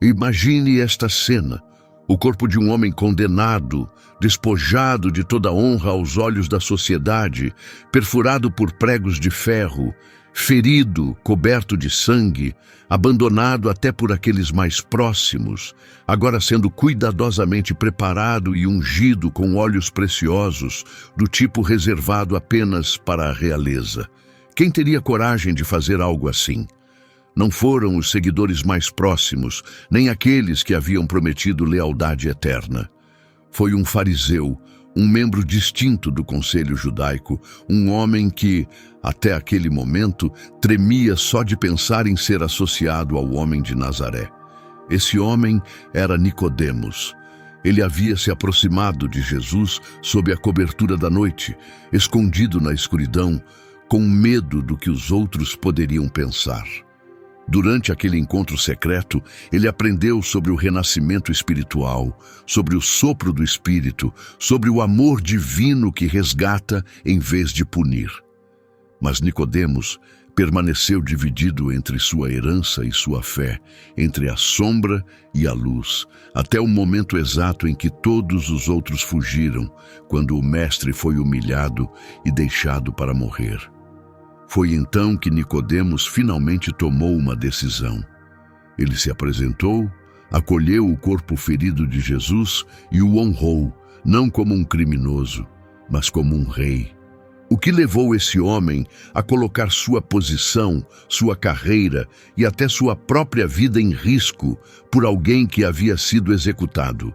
Imagine esta cena: o corpo de um homem condenado, despojado de toda honra aos olhos da sociedade, perfurado por pregos de ferro, ferido, coberto de sangue, abandonado até por aqueles mais próximos, agora sendo cuidadosamente preparado e ungido com óleos preciosos, do tipo reservado apenas para a realeza. Quem teria coragem de fazer algo assim? Não foram os seguidores mais próximos, nem aqueles que haviam prometido lealdade eterna. Foi um fariseu, um membro distinto do conselho judaico, um homem que, até aquele momento, tremia só de pensar em ser associado ao homem de Nazaré. Esse homem era Nicodemos. Ele havia se aproximado de Jesus sob a cobertura da noite, escondido na escuridão, com medo do que os outros poderiam pensar. Durante aquele encontro secreto, ele aprendeu sobre o renascimento espiritual, sobre o sopro do Espírito, sobre o amor divino que resgata em vez de punir. Mas Nicodemos permaneceu dividido entre sua herança e sua fé, entre a sombra e a luz, até o momento exato em que todos os outros fugiram, quando o Mestre foi humilhado e deixado para morrer. Foi então que Nicodemos finalmente tomou uma decisão. Ele se apresentou, acolheu o corpo ferido de Jesus e o honrou, não como um criminoso, mas como um rei. O que levou esse homem a colocar sua posição, sua carreira e até sua própria vida em risco por alguém que havia sido executado?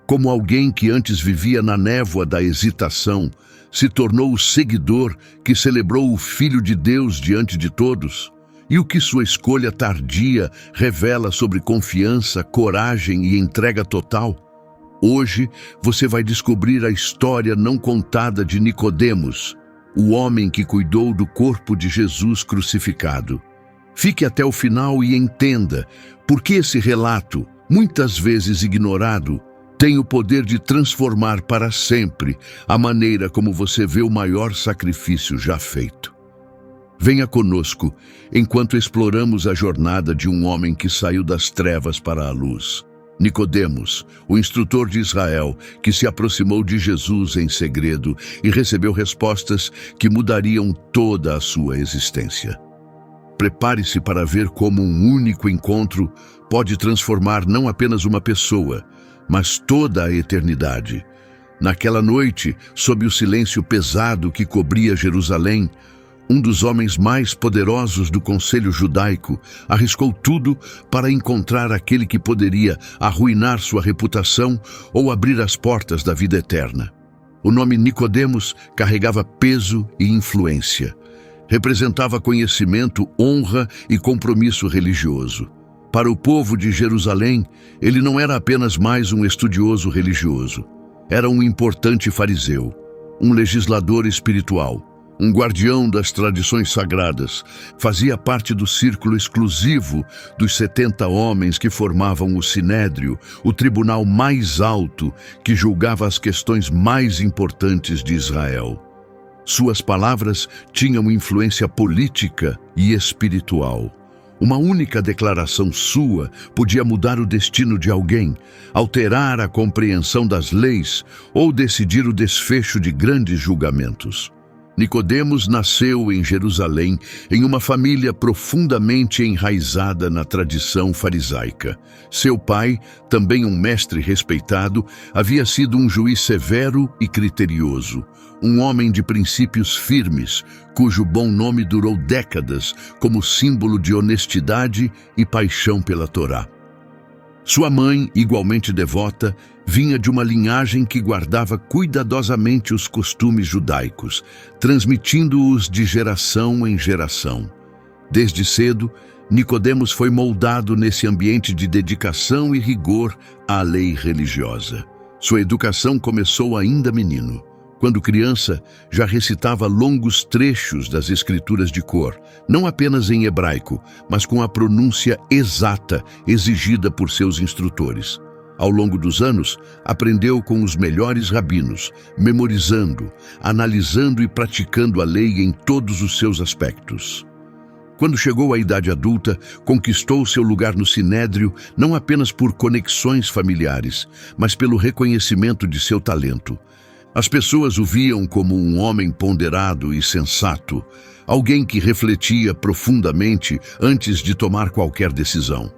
Como alguém que antes vivia na névoa da hesitação, se tornou o seguidor que celebrou o Filho de Deus diante de todos? E o que sua escolha tardia revela sobre confiança, coragem e entrega total? Hoje você vai descobrir a história não contada de Nicodemos, o homem que cuidou do corpo de Jesus crucificado. Fique até o final e entenda por que esse relato, muitas vezes ignorado, tem o poder de transformar para sempre a maneira como você vê o maior sacrifício já feito. Venha conosco enquanto exploramos a jornada de um homem que saiu das trevas para a luz. Nicodemos, o instrutor de Israel, que se aproximou de Jesus em segredo e recebeu respostas que mudariam toda a sua existência. Prepare-se para ver como um único encontro pode transformar não apenas uma pessoa, mas toda a eternidade. Naquela noite, sob o silêncio pesado que cobria Jerusalém, um dos homens mais poderosos do conselho judaico arriscou tudo para encontrar aquele que poderia arruinar sua reputação ou abrir as portas da vida eterna. O nome Nicodemos carregava peso e influência. Representava conhecimento, honra e compromisso religioso. Para o povo de Jerusalém, ele não era apenas mais um estudioso religioso. Era um importante fariseu, um legislador espiritual, um guardião das tradições sagradas. Fazia parte do círculo exclusivo dos 70 homens que formavam o Sinédrio, o tribunal mais alto que julgava as questões mais importantes de Israel. Suas palavras tinham influência política e espiritual. Uma única declaração sua podia mudar o destino de alguém, alterar a compreensão das leis ou decidir o desfecho de grandes julgamentos. Nicodemos nasceu em Jerusalém, em uma família profundamente enraizada na tradição farisaica. Seu pai, também um mestre respeitado, havia sido um juiz severo e criterioso, um homem de princípios firmes, cujo bom nome durou décadas como símbolo de honestidade e paixão pela Torá. Sua mãe, igualmente devota, vinha de uma linhagem que guardava cuidadosamente os costumes judaicos, transmitindo-os de geração em geração. Desde cedo, Nicodemos foi moldado nesse ambiente de dedicação e rigor à lei religiosa. Sua educação começou ainda menino. Quando criança, já recitava longos trechos das escrituras de cor, não apenas em hebraico, mas com a pronúncia exata exigida por seus instrutores. Ao longo dos anos, aprendeu com os melhores rabinos, memorizando, analisando e praticando a lei em todos os seus aspectos. Quando chegou à idade adulta, conquistou seu lugar no Sinédrio não apenas por conexões familiares, mas pelo reconhecimento de seu talento. As pessoas o viam como um homem ponderado e sensato, alguém que refletia profundamente antes de tomar qualquer decisão.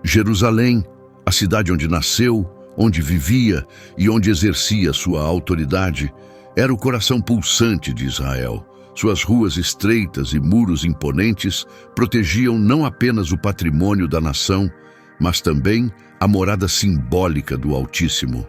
Jerusalém, a cidade onde nasceu, onde vivia e onde exercia sua autoridade, era o coração pulsante de Israel. Suas ruas estreitas e muros imponentes protegiam não apenas o patrimônio da nação, mas também a morada simbólica do Altíssimo.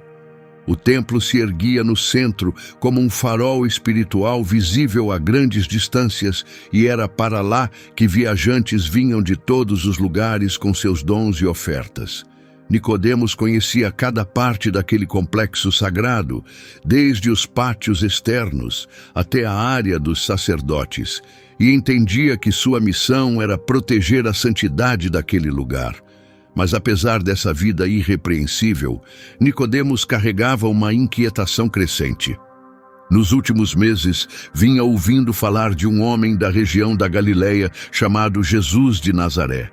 O templo se erguia no centro como um farol espiritual visível a grandes distâncias, e era para lá que viajantes vinham de todos os lugares com seus dons e ofertas. Nicodemos conhecia cada parte daquele complexo sagrado, desde os pátios externos até a área dos sacerdotes, e entendia que sua missão era proteger a santidade daquele lugar. Mas apesar dessa vida irrepreensível, Nicodemos carregava uma inquietação crescente. Nos últimos meses, vinha ouvindo falar de um homem da região da Galileia chamado Jesus de Nazaré.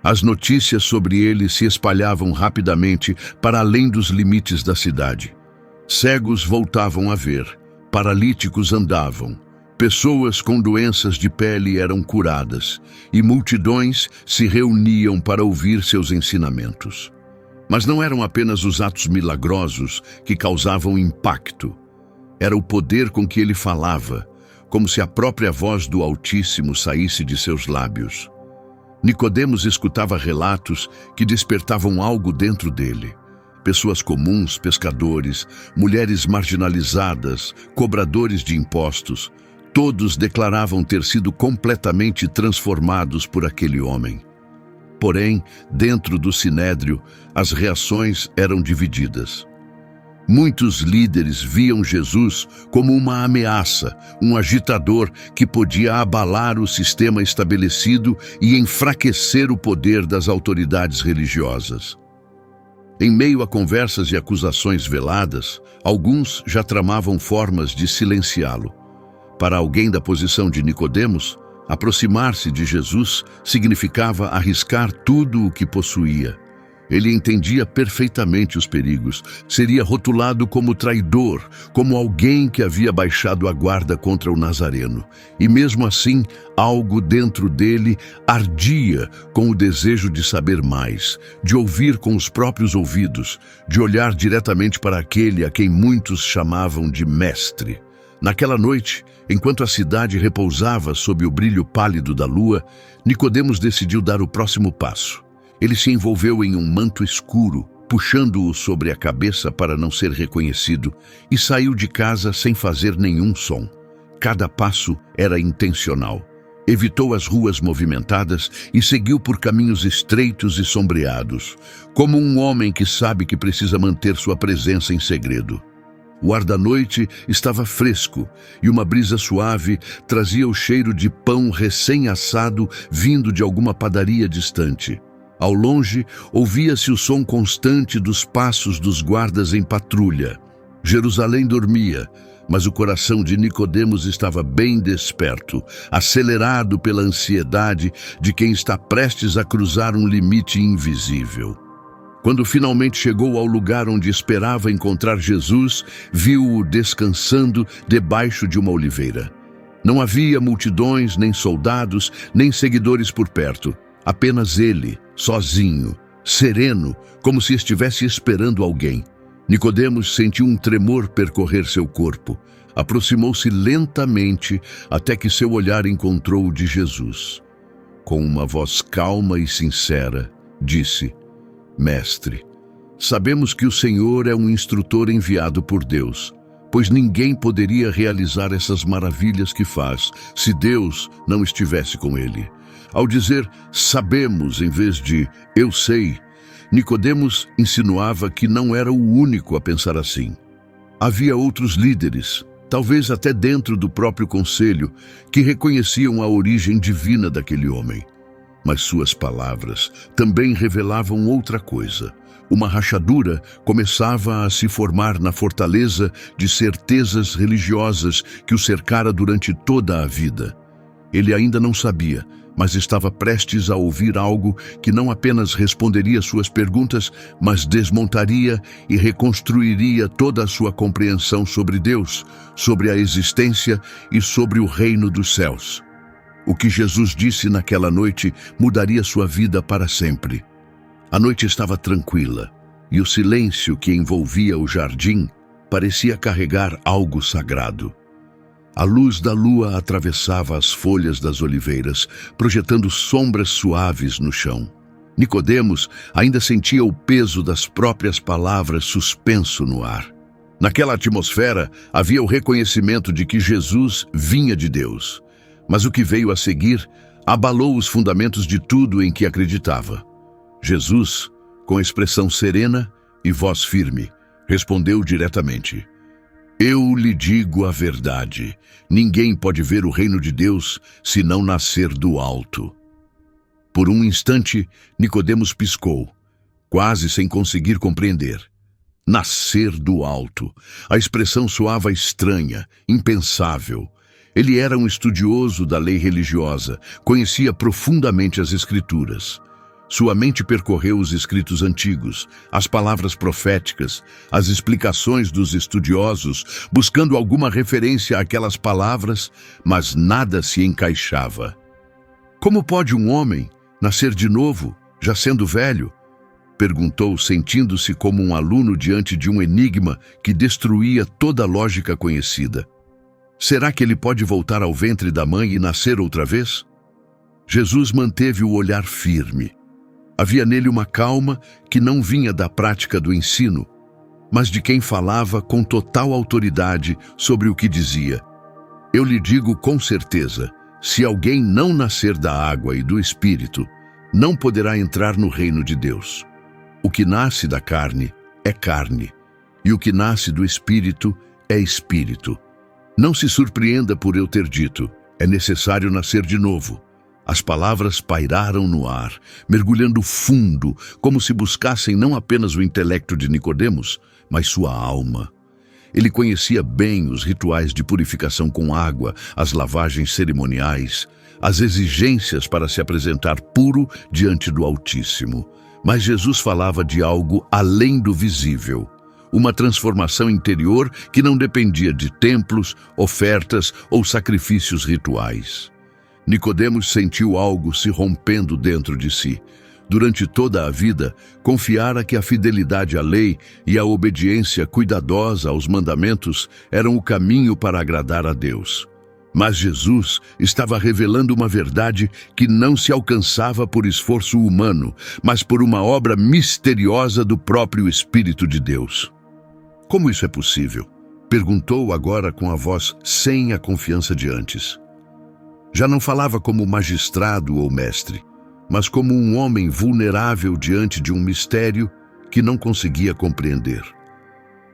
As notícias sobre ele se espalhavam rapidamente para além dos limites da cidade. Cegos voltavam a ver, paralíticos andavam, pessoas com doenças de pele eram curadas, e multidões se reuniam para ouvir seus ensinamentos. Mas não eram apenas os atos milagrosos que causavam impacto. Era o poder com que ele falava, como se a própria voz do Altíssimo saísse de seus lábios. Nicodemos escutava relatos que despertavam algo dentro dele. Pessoas comuns, pescadores, mulheres marginalizadas, cobradores de impostos, todos declaravam ter sido completamente transformados por aquele homem. Porém, dentro do Sinédrio, as reações eram divididas. Muitos líderes viam Jesus como uma ameaça, um agitador que podia abalar o sistema estabelecido e enfraquecer o poder das autoridades religiosas. Em meio a conversas e acusações veladas, alguns já tramavam formas de silenciá-lo. Para alguém da posição de Nicodemos, aproximar-se de Jesus significava arriscar tudo o que possuía. Ele entendia perfeitamente os perigos. Seria rotulado como traidor, como alguém que havia baixado a guarda contra o Nazareno. E mesmo assim, algo dentro dele ardia com o desejo de saber mais, de ouvir com os próprios ouvidos, de olhar diretamente para aquele a quem muitos chamavam de mestre. Naquela noite, enquanto a cidade repousava sob o brilho pálido da lua, Nicodemos decidiu dar o próximo passo. Ele se envolveu em um manto escuro, puxando-o sobre a cabeça para não ser reconhecido, e saiu de casa sem fazer nenhum som. Cada passo era intencional. Evitou as ruas movimentadas e seguiu por caminhos estreitos e sombreados, como um homem que sabe que precisa manter sua presença em segredo. O ar da noite estava fresco e uma brisa suave trazia o cheiro de pão recém-assado vindo de alguma padaria distante. Ao longe, ouvia-se o som constante dos passos dos guardas em patrulha. Jerusalém dormia, mas o coração de Nicodemos estava bem desperto, acelerado pela ansiedade de quem está prestes a cruzar um limite invisível. Quando finalmente chegou ao lugar onde esperava encontrar Jesus, viu-o descansando debaixo de uma oliveira. Não havia multidões, nem soldados, nem seguidores por perto. Apenas ele, sozinho, sereno, como se estivesse esperando alguém. Nicodemos sentiu um tremor percorrer seu corpo. Aproximou-se lentamente até que seu olhar encontrou o de Jesus. Com uma voz calma e sincera, disse: Mestre, sabemos que o Senhor é um instrutor enviado por Deus, pois ninguém poderia realizar essas maravilhas que faz se Deus não estivesse com ele. Ao dizer sabemos em vez de eu sei, Nicodemos insinuava que não era o único a pensar assim. Havia outros líderes, talvez até dentro do próprio conselho, que reconheciam a origem divina daquele homem. Mas suas palavras também revelavam outra coisa. Uma rachadura começava a se formar na fortaleza de certezas religiosas que o cercara durante toda a vida. Ele ainda não sabia, mas estava prestes a ouvir algo que não apenas responderia suas perguntas, mas desmontaria e reconstruiria toda a sua compreensão sobre Deus, sobre a existência e sobre o reino dos céus. O que Jesus disse naquela noite mudaria sua vida para sempre. A noite estava tranquila, e o silêncio que envolvia o jardim parecia carregar algo sagrado. A luz da lua atravessava as folhas das oliveiras, projetando sombras suaves no chão. Nicodemos ainda sentia o peso das próprias palavras suspenso no ar. Naquela atmosfera havia o reconhecimento de que Jesus vinha de Deus. Mas o que veio a seguir abalou os fundamentos de tudo em que acreditava. Jesus, com expressão serena e voz firme, respondeu diretamente: Eu lhe digo a verdade, ninguém pode ver o reino de Deus se não nascer do alto. Por um instante, Nicodemos piscou, quase sem conseguir compreender. Nascer do alto. A expressão soava estranha, impensável. Ele era um estudioso da lei religiosa, conhecia profundamente as Escrituras. Sua mente percorreu os escritos antigos, as palavras proféticas, as explicações dos estudiosos, buscando alguma referência àquelas palavras, mas nada se encaixava. Como pode um homem nascer de novo, já sendo velho? Perguntou, sentindo-se como um aluno diante de um enigma que destruía toda a lógica conhecida. Será que ele pode voltar ao ventre da mãe e nascer outra vez? Jesus manteve o olhar firme. Havia nele uma calma que não vinha da prática do ensino, mas de quem falava com total autoridade sobre o que dizia. Eu lhe digo com certeza, se alguém não nascer da água e do Espírito, não poderá entrar no reino de Deus. O que nasce da carne é carne, e o que nasce do Espírito é Espírito. Não se surpreenda por eu ter dito, é necessário nascer de novo. As palavras pairaram no ar, mergulhando fundo, como se buscassem não apenas o intelecto de Nicodemos, mas sua alma. Ele conhecia bem os rituais de purificação com água, as lavagens cerimoniais, as exigências para se apresentar puro diante do Altíssimo. Mas Jesus falava de algo além do visível, uma transformação interior que não dependia de templos, ofertas ou sacrifícios rituais. Nicodemos sentiu algo se rompendo dentro de si. Durante toda a vida, confiara que a fidelidade à lei e a obediência cuidadosa aos mandamentos eram o caminho para agradar a Deus. Mas Jesus estava revelando uma verdade que não se alcançava por esforço humano, mas por uma obra misteriosa do próprio Espírito de Deus. Como isso é possível? Perguntou agora com a voz sem a confiança de antes. Já não falava como magistrado ou mestre, mas como um homem vulnerável diante de um mistério que não conseguia compreender.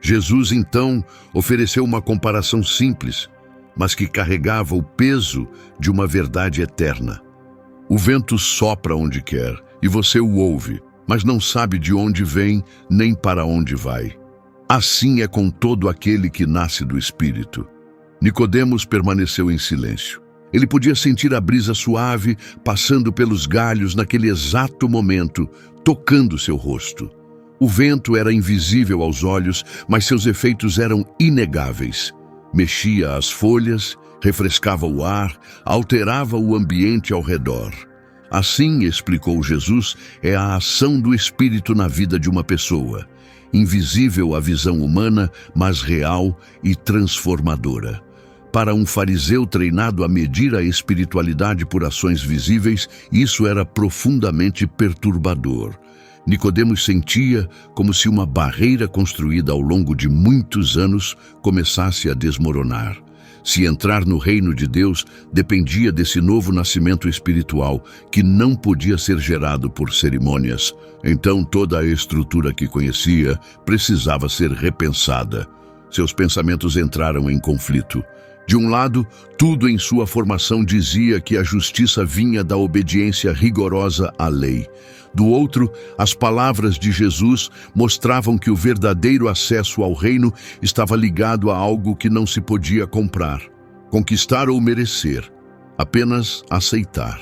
Jesus, então, ofereceu uma comparação simples, mas que carregava o peso de uma verdade eterna. O vento sopra onde quer, e você o ouve, mas não sabe de onde vem nem para onde vai. Assim é com todo aquele que nasce do Espírito. Nicodemos permaneceu em silêncio. Ele podia sentir a brisa suave passando pelos galhos naquele exato momento, tocando seu rosto. O vento era invisível aos olhos, mas seus efeitos eram inegáveis. Mexia as folhas, refrescava o ar, alterava o ambiente ao redor. Assim, explicou Jesus, é a ação do Espírito na vida de uma pessoa. Invisível à visão humana, mas real e transformadora. Para um fariseu treinado a medir a espiritualidade por ações visíveis, isso era profundamente perturbador. Nicodemos sentia como se uma barreira construída ao longo de muitos anos começasse a desmoronar. Se entrar no reino de Deus dependia desse novo nascimento espiritual que não podia ser gerado por cerimônias. Então toda a estrutura que conhecia precisava ser repensada. Seus pensamentos entraram em conflito. De um lado, tudo em sua formação dizia que a justiça vinha da obediência rigorosa à lei. Do outro, as palavras de Jesus mostravam que o verdadeiro acesso ao reino estava ligado a algo que não se podia comprar, conquistar ou merecer, apenas aceitar.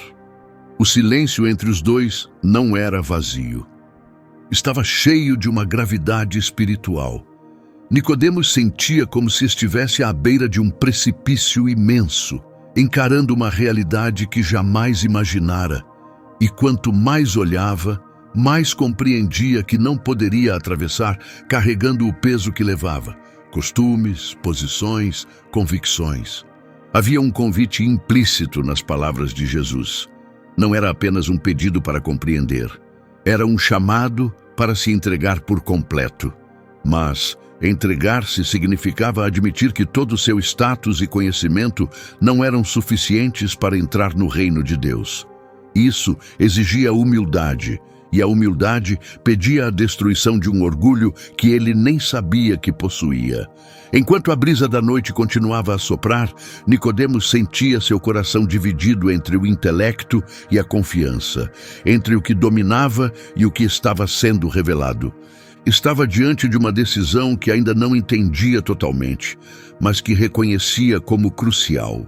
O silêncio entre os dois não era vazio. Estava cheio de uma gravidade espiritual. Nicodemos sentia como se estivesse à beira de um precipício imenso, encarando uma realidade que jamais imaginara. E quanto mais olhava, mais compreendia que não poderia atravessar carregando o peso que levava, costumes, posições, convicções. Havia um convite implícito nas palavras de Jesus. Não era apenas um pedido para compreender. Era um chamado para se entregar por completo. Mas entregar-se significava admitir que todo o seu status e conhecimento não eram suficientes para entrar no reino de Deus. Isso exigia humildade, e a humildade pedia a destruição de um orgulho que ele nem sabia que possuía. Enquanto a brisa da noite continuava a soprar, Nicodemos sentia seu coração dividido entre o intelecto e a confiança, entre o que dominava e o que estava sendo revelado. Estava diante de uma decisão que ainda não entendia totalmente, mas que reconhecia como crucial.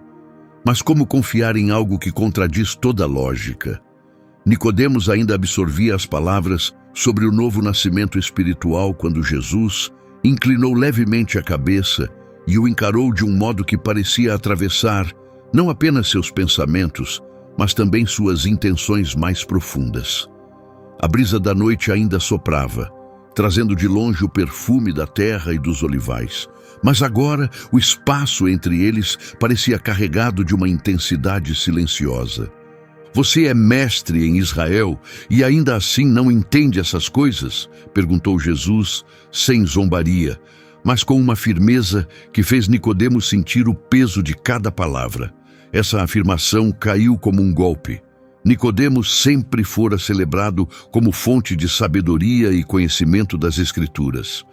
Mas como confiar em algo que contradiz toda a lógica? Nicodemos ainda absorvia as palavras sobre o novo nascimento espiritual quando Jesus inclinou levemente a cabeça e o encarou de um modo que parecia atravessar não apenas seus pensamentos, mas também suas intenções mais profundas. A brisa da noite ainda soprava, trazendo de longe o perfume da terra e dos olivais. Mas agora o espaço entre eles parecia carregado de uma intensidade silenciosa. "Você é mestre em Israel e ainda assim não entende essas coisas?" perguntou Jesus, sem zombaria, mas com uma firmeza que fez Nicodemos sentir o peso de cada palavra. Essa afirmação caiu como um golpe. Nicodemos sempre fora celebrado como fonte de sabedoria e conhecimento das Escrituras.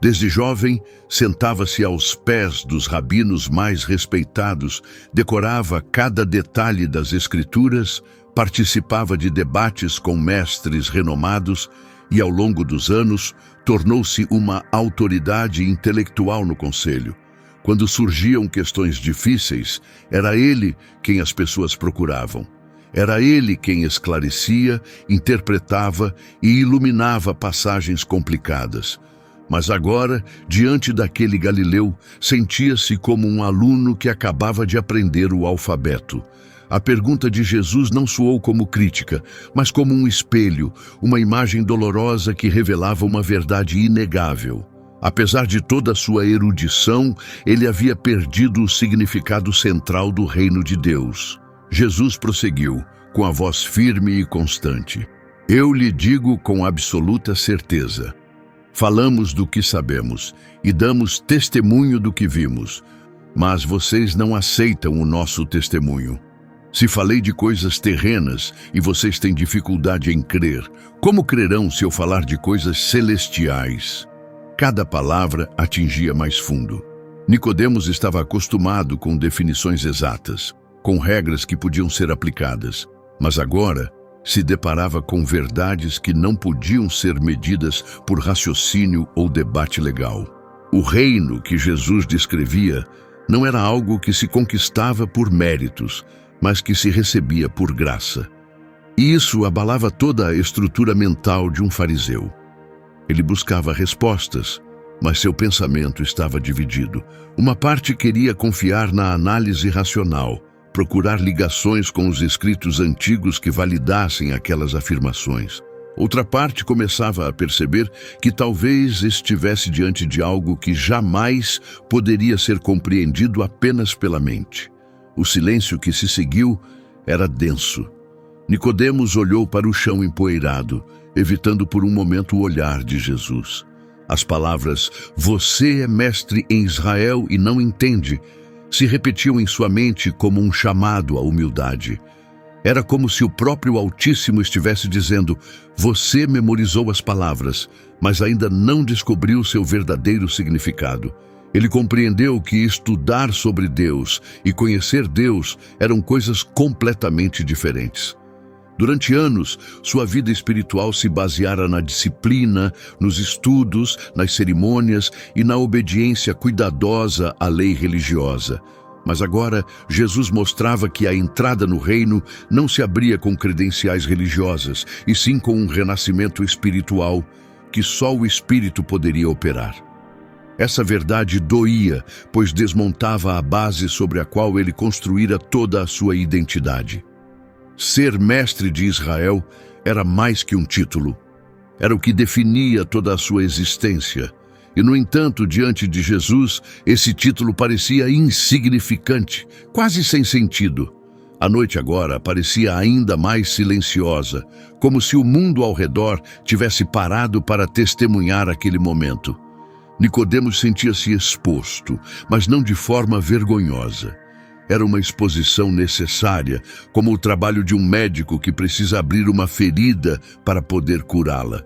Desde jovem, sentava-se aos pés dos rabinos mais respeitados, decorava cada detalhe das Escrituras, participava de debates com mestres renomados e, ao longo dos anos, tornou-se uma autoridade intelectual no conselho. Quando surgiam questões difíceis, era ele quem as pessoas procuravam. Era ele quem esclarecia, interpretava e iluminava passagens complicadas. Mas agora, diante daquele Galileu, sentia-se como um aluno que acabava de aprender o alfabeto. A pergunta de Jesus não soou como crítica, mas como um espelho, uma imagem dolorosa que revelava uma verdade inegável. Apesar de toda a sua erudição, ele havia perdido o significado central do reino de Deus. Jesus prosseguiu, com a voz firme e constante: "Eu lhe digo com absoluta certeza. Falamos do que sabemos e damos testemunho do que vimos, mas vocês não aceitam o nosso testemunho. Se falei de coisas terrenas e vocês têm dificuldade em crer, como crerão se eu falar de coisas celestiais?" Cada palavra atingia mais fundo. Nicodemos estava acostumado com definições exatas, com regras que podiam ser aplicadas, mas agora se deparava com verdades que não podiam ser medidas por raciocínio ou debate legal. O reino que Jesus descrevia não era algo que se conquistava por méritos, mas que se recebia por graça. E isso abalava toda a estrutura mental de um fariseu. Ele buscava respostas, mas seu pensamento estava dividido. Uma parte queria confiar na análise racional, procurar ligações com os escritos antigos que validassem aquelas afirmações. Outra parte começava a perceber que talvez estivesse diante de algo que jamais poderia ser compreendido apenas pela mente. O silêncio que se seguiu era denso. Nicodemos olhou para o chão empoeirado, evitando por um momento o olhar de Jesus. As palavras "Você é mestre em Israel e não entende" se repetiam em sua mente como um chamado à humildade. Era como se o próprio Altíssimo estivesse dizendo: "Você memorizou as palavras, mas ainda não descobriu seu verdadeiro significado." Ele compreendeu que estudar sobre Deus e conhecer Deus eram coisas completamente diferentes. Durante anos, sua vida espiritual se baseara na disciplina, nos estudos, nas cerimônias e na obediência cuidadosa à lei religiosa. Mas agora, Jesus mostrava que a entrada no reino não se abria com credenciais religiosas, e sim com um renascimento espiritual que só o Espírito poderia operar. Essa verdade doía, pois desmontava a base sobre a qual ele construíra toda a sua identidade. Ser mestre de Israel era mais que um título. Era o que definia toda a sua existência. E, no entanto, diante de Jesus, esse título parecia insignificante, quase sem sentido. A noite agora parecia ainda mais silenciosa, como se o mundo ao redor tivesse parado para testemunhar aquele momento. Nicodemos sentia-se exposto, mas não de forma vergonhosa. Era uma exposição necessária, como o trabalho de um médico que precisa abrir uma ferida para poder curá-la.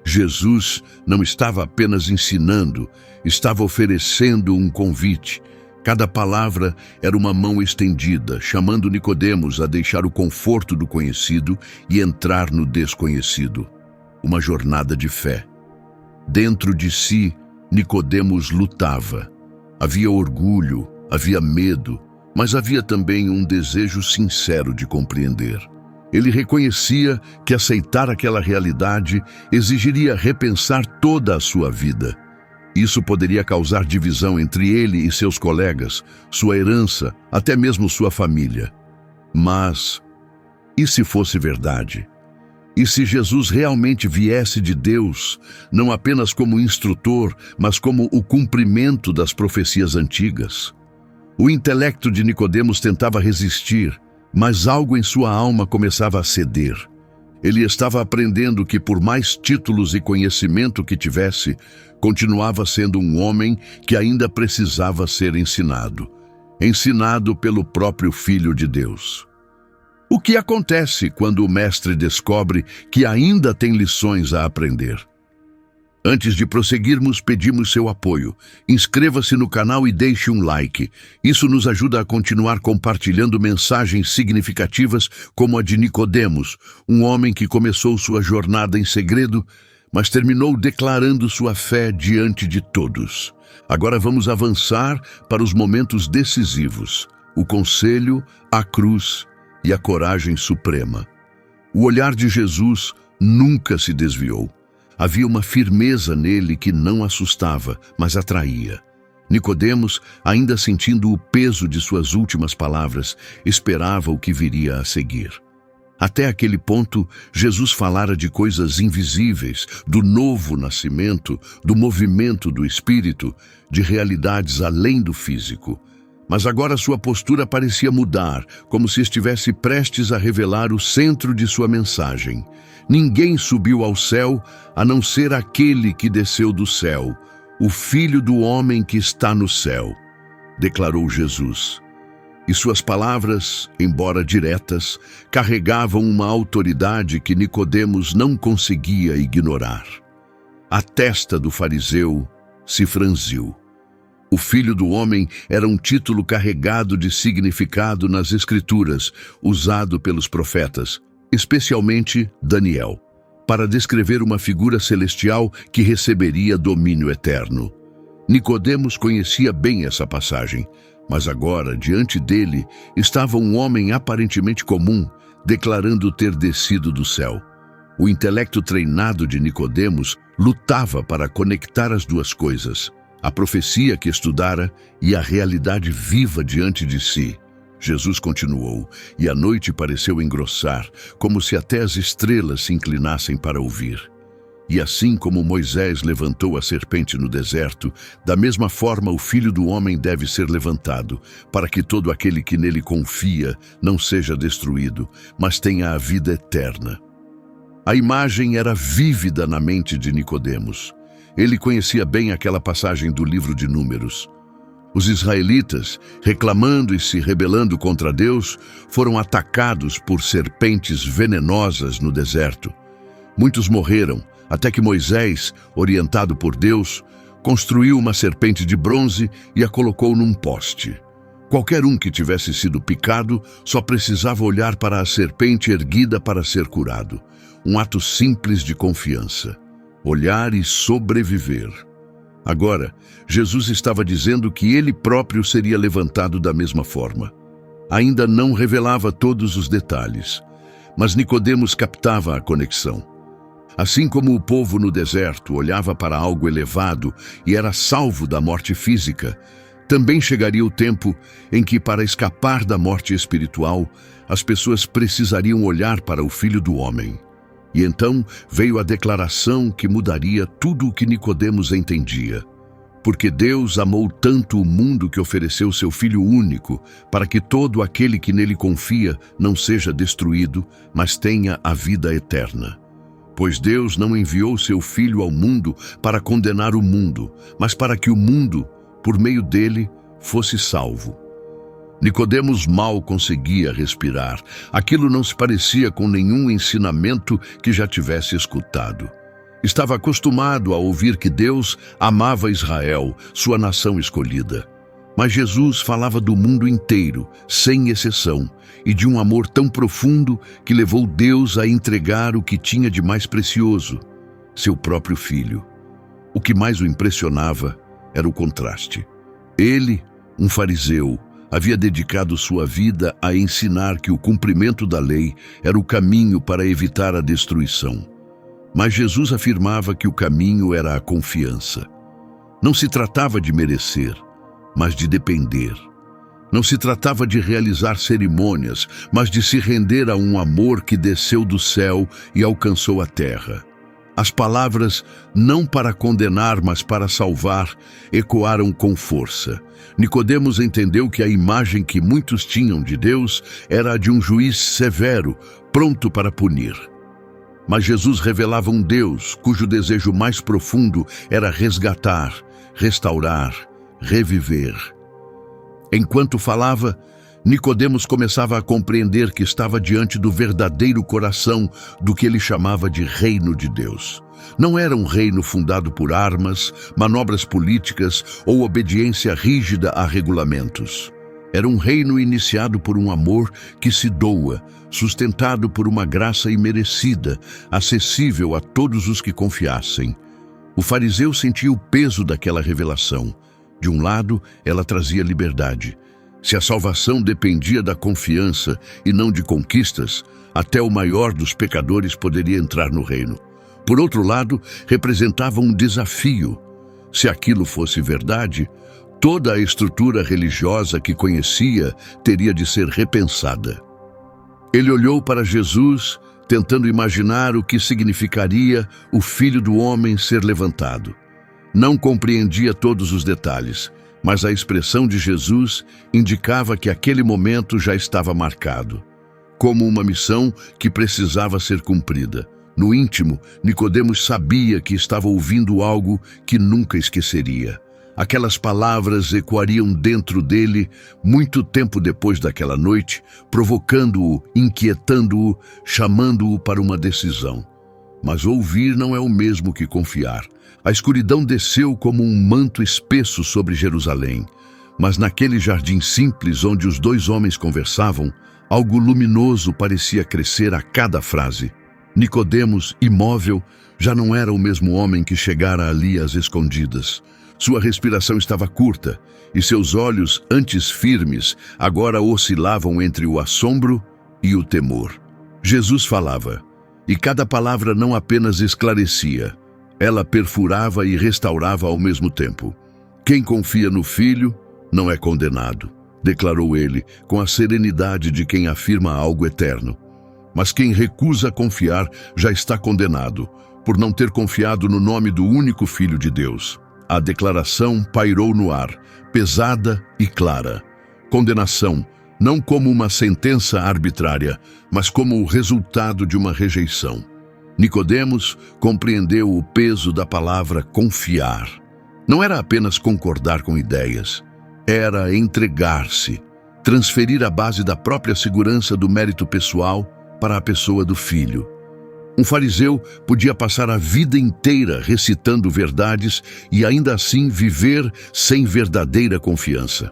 Jesus não estava apenas ensinando, estava oferecendo um convite. Cada palavra era uma mão estendida, chamando Nicodemos a deixar o conforto do conhecido e entrar no desconhecido. Uma jornada de fé. Dentro de si, Nicodemos lutava. Havia orgulho, havia medo, mas havia também um desejo sincero de compreender. Ele reconhecia que aceitar aquela realidade exigiria repensar toda a sua vida. Isso poderia causar divisão entre ele e seus colegas, sua herança, até mesmo sua família. Mas, e se fosse verdade? E se Jesus realmente viesse de Deus, não apenas como instrutor, mas como o cumprimento das profecias antigas? O intelecto de Nicodemos tentava resistir, mas algo em sua alma começava a ceder. Ele estava aprendendo que, por mais títulos e conhecimento que tivesse, continuava sendo um homem que ainda precisava ser ensinado. Ensinado pelo próprio Filho de Deus. O que acontece quando o mestre descobre que ainda tem lições a aprender? Antes de prosseguirmos, pedimos seu apoio. Inscreva-se no canal e deixe um like. Isso nos ajuda a continuar compartilhando mensagens significativas como a de Nicodemos, um homem que começou sua jornada em segredo, mas terminou declarando sua fé diante de todos. Agora vamos avançar para os momentos decisivos: o conselho, a cruz e a coragem suprema. O olhar de Jesus nunca se desviou. Havia uma firmeza nele que não assustava, mas atraía. Nicodemos, ainda sentindo o peso de suas últimas palavras, esperava o que viria a seguir. Até aquele ponto, Jesus falara de coisas invisíveis, do novo nascimento, do movimento do Espírito, de realidades além do físico. Mas agora sua postura parecia mudar, como se estivesse prestes a revelar o centro de sua mensagem. Ninguém subiu ao céu, a não ser aquele que desceu do céu, o Filho do Homem que está no céu, declarou Jesus. E suas palavras, embora diretas, carregavam uma autoridade que Nicodemos não conseguia ignorar. A testa do fariseu se franziu. O Filho do Homem era um título carregado de significado nas Escrituras, usado pelos profetas, especialmente Daniel, para descrever uma figura celestial que receberia domínio eterno. Nicodemos conhecia bem essa passagem, mas agora, diante dele, estava um homem aparentemente comum, declarando ter descido do céu. O intelecto treinado de Nicodemos lutava para conectar as duas coisas: a profecia que estudara e a realidade viva diante de si. Jesus continuou, e a noite pareceu engrossar, como se até as estrelas se inclinassem para ouvir. E assim como Moisés levantou a serpente no deserto, da mesma forma o Filho do Homem deve ser levantado, para que todo aquele que nele confia não seja destruído, mas tenha a vida eterna. A imagem era vívida na mente de Nicodemos. Ele conhecia bem aquela passagem do livro de Números. Os israelitas, reclamando e se rebelando contra Deus, foram atacados por serpentes venenosas no deserto. Muitos morreram, até que Moisés, orientado por Deus, construiu uma serpente de bronze e a colocou num poste. Qualquer um que tivesse sido picado só precisava olhar para a serpente erguida para ser curado. Um ato simples de confiança. Olhar e sobreviver. Agora, Jesus estava dizendo que ele próprio seria levantado da mesma forma. Ainda não revelava todos os detalhes, mas Nicodemos captava a conexão. Assim como o povo no deserto olhava para algo elevado e era salvo da morte física, também chegaria o tempo em que, para escapar da morte espiritual, as pessoas precisariam olhar para o Filho do Homem. E então veio a declaração que mudaria tudo o que Nicodemos entendia. Porque Deus amou tanto o mundo que ofereceu seu Filho único, para que todo aquele que nele confia não seja destruído, mas tenha a vida eterna. Pois Deus não enviou seu Filho ao mundo para condenar o mundo, mas para que o mundo, por meio dele, fosse salvo. Nicodemos mal conseguia respirar. Aquilo não se parecia com nenhum ensinamento que já tivesse escutado. Estava acostumado a ouvir que Deus amava Israel, sua nação escolhida. Mas Jesus falava do mundo inteiro, sem exceção, e de um amor tão profundo que levou Deus a entregar o que tinha de mais precioso, seu próprio Filho. O que mais o impressionava era o contraste. Ele, um fariseu, havia dedicado sua vida a ensinar que o cumprimento da lei era o caminho para evitar a destruição. Mas Jesus afirmava que o caminho era a confiança. Não se tratava de merecer, mas de depender. Não se tratava de realizar cerimônias, mas de se render a um amor que desceu do céu e alcançou a terra. As palavras, não para condenar, mas para salvar, ecoaram com força. Nicodemos entendeu que a imagem que muitos tinham de Deus era a de um juiz severo, pronto para punir. Mas Jesus revelava um Deus cujo desejo mais profundo era resgatar, restaurar, reviver. Enquanto falava, Nicodemos começava a compreender que estava diante do verdadeiro coração do que ele chamava de reino de Deus. Não era um reino fundado por armas, manobras políticas ou obediência rígida a regulamentos. Era um reino iniciado por um amor que se doa, sustentado por uma graça imerecida, acessível a todos os que confiassem. O fariseu sentia o peso daquela revelação. De um lado, ela trazia liberdade. Se a salvação dependia da confiança e não de conquistas, até o maior dos pecadores poderia entrar no reino. Por outro lado, representava um desafio. Se aquilo fosse verdade, toda a estrutura religiosa que conhecia teria de ser repensada. Ele olhou para Jesus, tentando imaginar o que significaria o Filho do Homem ser levantado. Não compreendia todos os detalhes, mas a expressão de Jesus indicava que aquele momento já estava marcado, como uma missão que precisava ser cumprida. No íntimo, Nicodemos sabia que estava ouvindo algo que nunca esqueceria. Aquelas palavras ecoariam dentro dele muito tempo depois daquela noite, provocando-o, inquietando-o, chamando-o para uma decisão. Mas ouvir não é o mesmo que confiar. A escuridão desceu como um manto espesso sobre Jerusalém, mas naquele jardim simples onde os dois homens conversavam, algo luminoso parecia crescer a cada frase. Nicodemos, imóvel, já não era o mesmo homem que chegara ali às escondidas. Sua respiração estava curta e seus olhos, antes firmes, agora oscilavam entre o assombro e o temor. Jesus falava, e cada palavra não apenas esclarecia, ela perfurava e restaurava ao mesmo tempo. Quem confia no Filho não é condenado, declarou ele, com a serenidade de quem afirma algo eterno. Mas quem recusa confiar já está condenado, por não ter confiado no nome do único Filho de Deus. A declaração pairou no ar, pesada e clara. Condenação, não como uma sentença arbitrária, mas como o resultado de uma rejeição. Nicodemos compreendeu o peso da palavra confiar. Não era apenas concordar com ideias, era entregar-se, transferir a base da própria segurança do mérito pessoal para a pessoa do Filho. Um fariseu podia passar a vida inteira recitando verdades e ainda assim viver sem verdadeira confiança.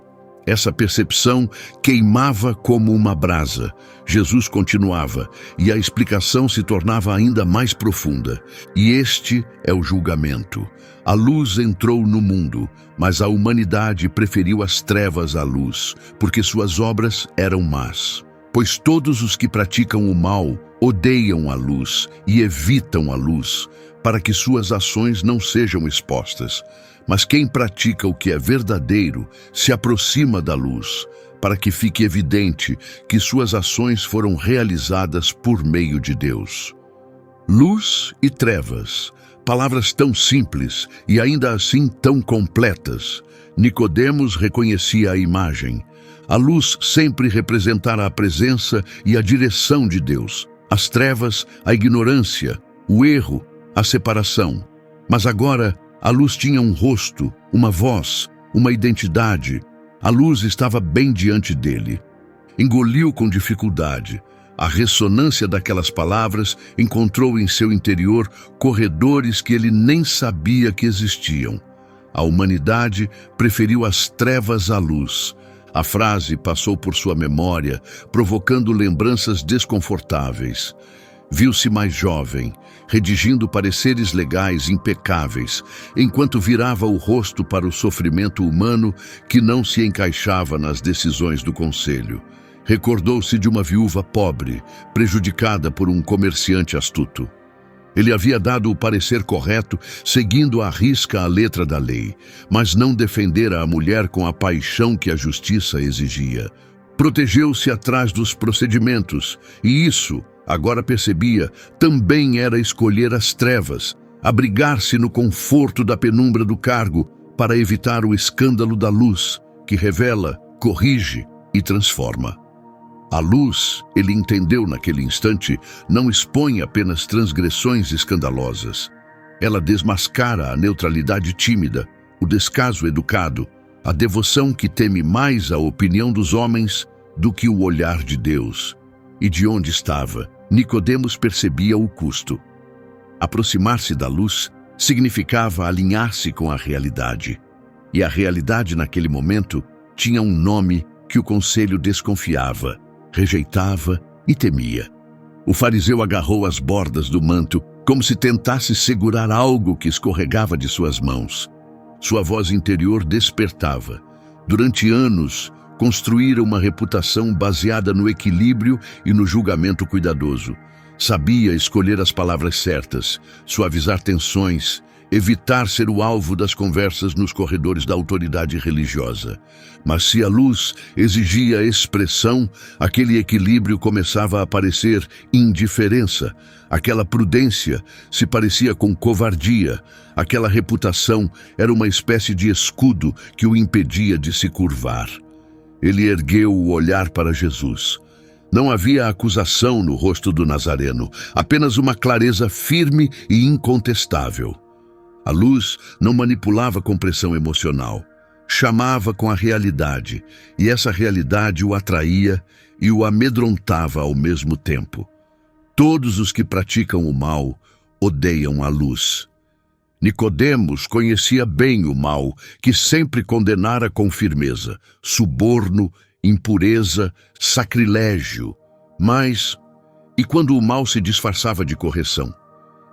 Essa percepção queimava como uma brasa. Jesus continuava, e a explicação se tornava ainda mais profunda. E este é o julgamento. A luz entrou no mundo, mas a humanidade preferiu as trevas à luz, porque suas obras eram más. Pois todos os que praticam o mal odeiam a luz e evitam a luz, para que suas ações não sejam expostas. Mas quem pratica o que é verdadeiro se aproxima da luz, para que fique evidente que suas ações foram realizadas por meio de Deus. Luz e trevas, palavras tão simples e ainda assim tão completas. Nicodemos reconhecia a imagem. A luz sempre representara a presença e a direção de Deus. As trevas, a ignorância, o erro, a separação. Mas agora, a luz tinha um rosto, uma voz, uma identidade. A luz estava bem diante dele. Engoliu com dificuldade. A ressonância daquelas palavras encontrou em seu interior corredores que ele nem sabia que existiam. A humanidade preferiu as trevas à luz. A frase passou por sua memória, provocando lembranças desconfortáveis. Viu-se mais jovem, redigindo pareceres legais impecáveis, enquanto virava o rosto para o sofrimento humano que não se encaixava nas decisões do conselho. Recordou-se de uma viúva pobre, prejudicada por um comerciante astuto. Ele havia dado o parecer correto, seguindo à risca a letra da lei, mas não defendera a mulher com a paixão que a justiça exigia. Protegeu-se atrás dos procedimentos, e isso, agora percebia, também era escolher as trevas, abrigar-se no conforto da penumbra do cargo para evitar o escândalo da luz, que revela, corrige e transforma. A luz, ele entendeu naquele instante, não expõe apenas transgressões escandalosas. Ela desmascara a neutralidade tímida, o descaso educado, a devoção que teme mais a opinião dos homens do que o olhar de Deus. E de onde estava, Nicodemos percebia o custo. Aproximar-se da luz significava alinhar-se com a realidade. E a realidade naquele momento tinha um nome que o conselho desconfiava, rejeitava e temia. O fariseu agarrou as bordas do manto, como se tentasse segurar algo que escorregava de suas mãos. Sua voz interior despertava. Durante anos, construíra uma reputação baseada no equilíbrio e no julgamento cuidadoso. Sabia escolher as palavras certas, suavizar tensões, evitar ser o alvo das conversas nos corredores da autoridade religiosa. Mas se a luz exigia expressão, aquele equilíbrio começava a parecer indiferença. Aquela prudência se parecia com covardia. Aquela reputação era uma espécie de escudo que o impedia de se curvar. Ele ergueu o olhar para Jesus. Não havia acusação no rosto do Nazareno, apenas uma clareza firme e incontestável. A luz não manipulava com pressão emocional, chamava com a realidade, e essa realidade o atraía e o amedrontava ao mesmo tempo. Todos os que praticam o mal odeiam a luz. Nicodemos conhecia bem o mal, que sempre condenara com firmeza, suborno, impureza, sacrilégio. Mas, e quando o mal se disfarçava de correção?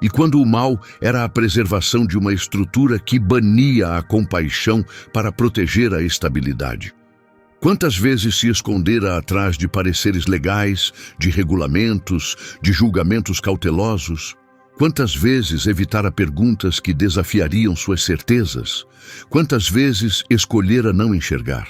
E quando o mal era a preservação de uma estrutura que bania a compaixão para proteger a estabilidade? Quantas vezes se escondera atrás de pareceres legais, de regulamentos, de julgamentos cautelosos? Quantas vezes evitara perguntas que desafiariam suas certezas? Quantas vezes escolhera não enxergar?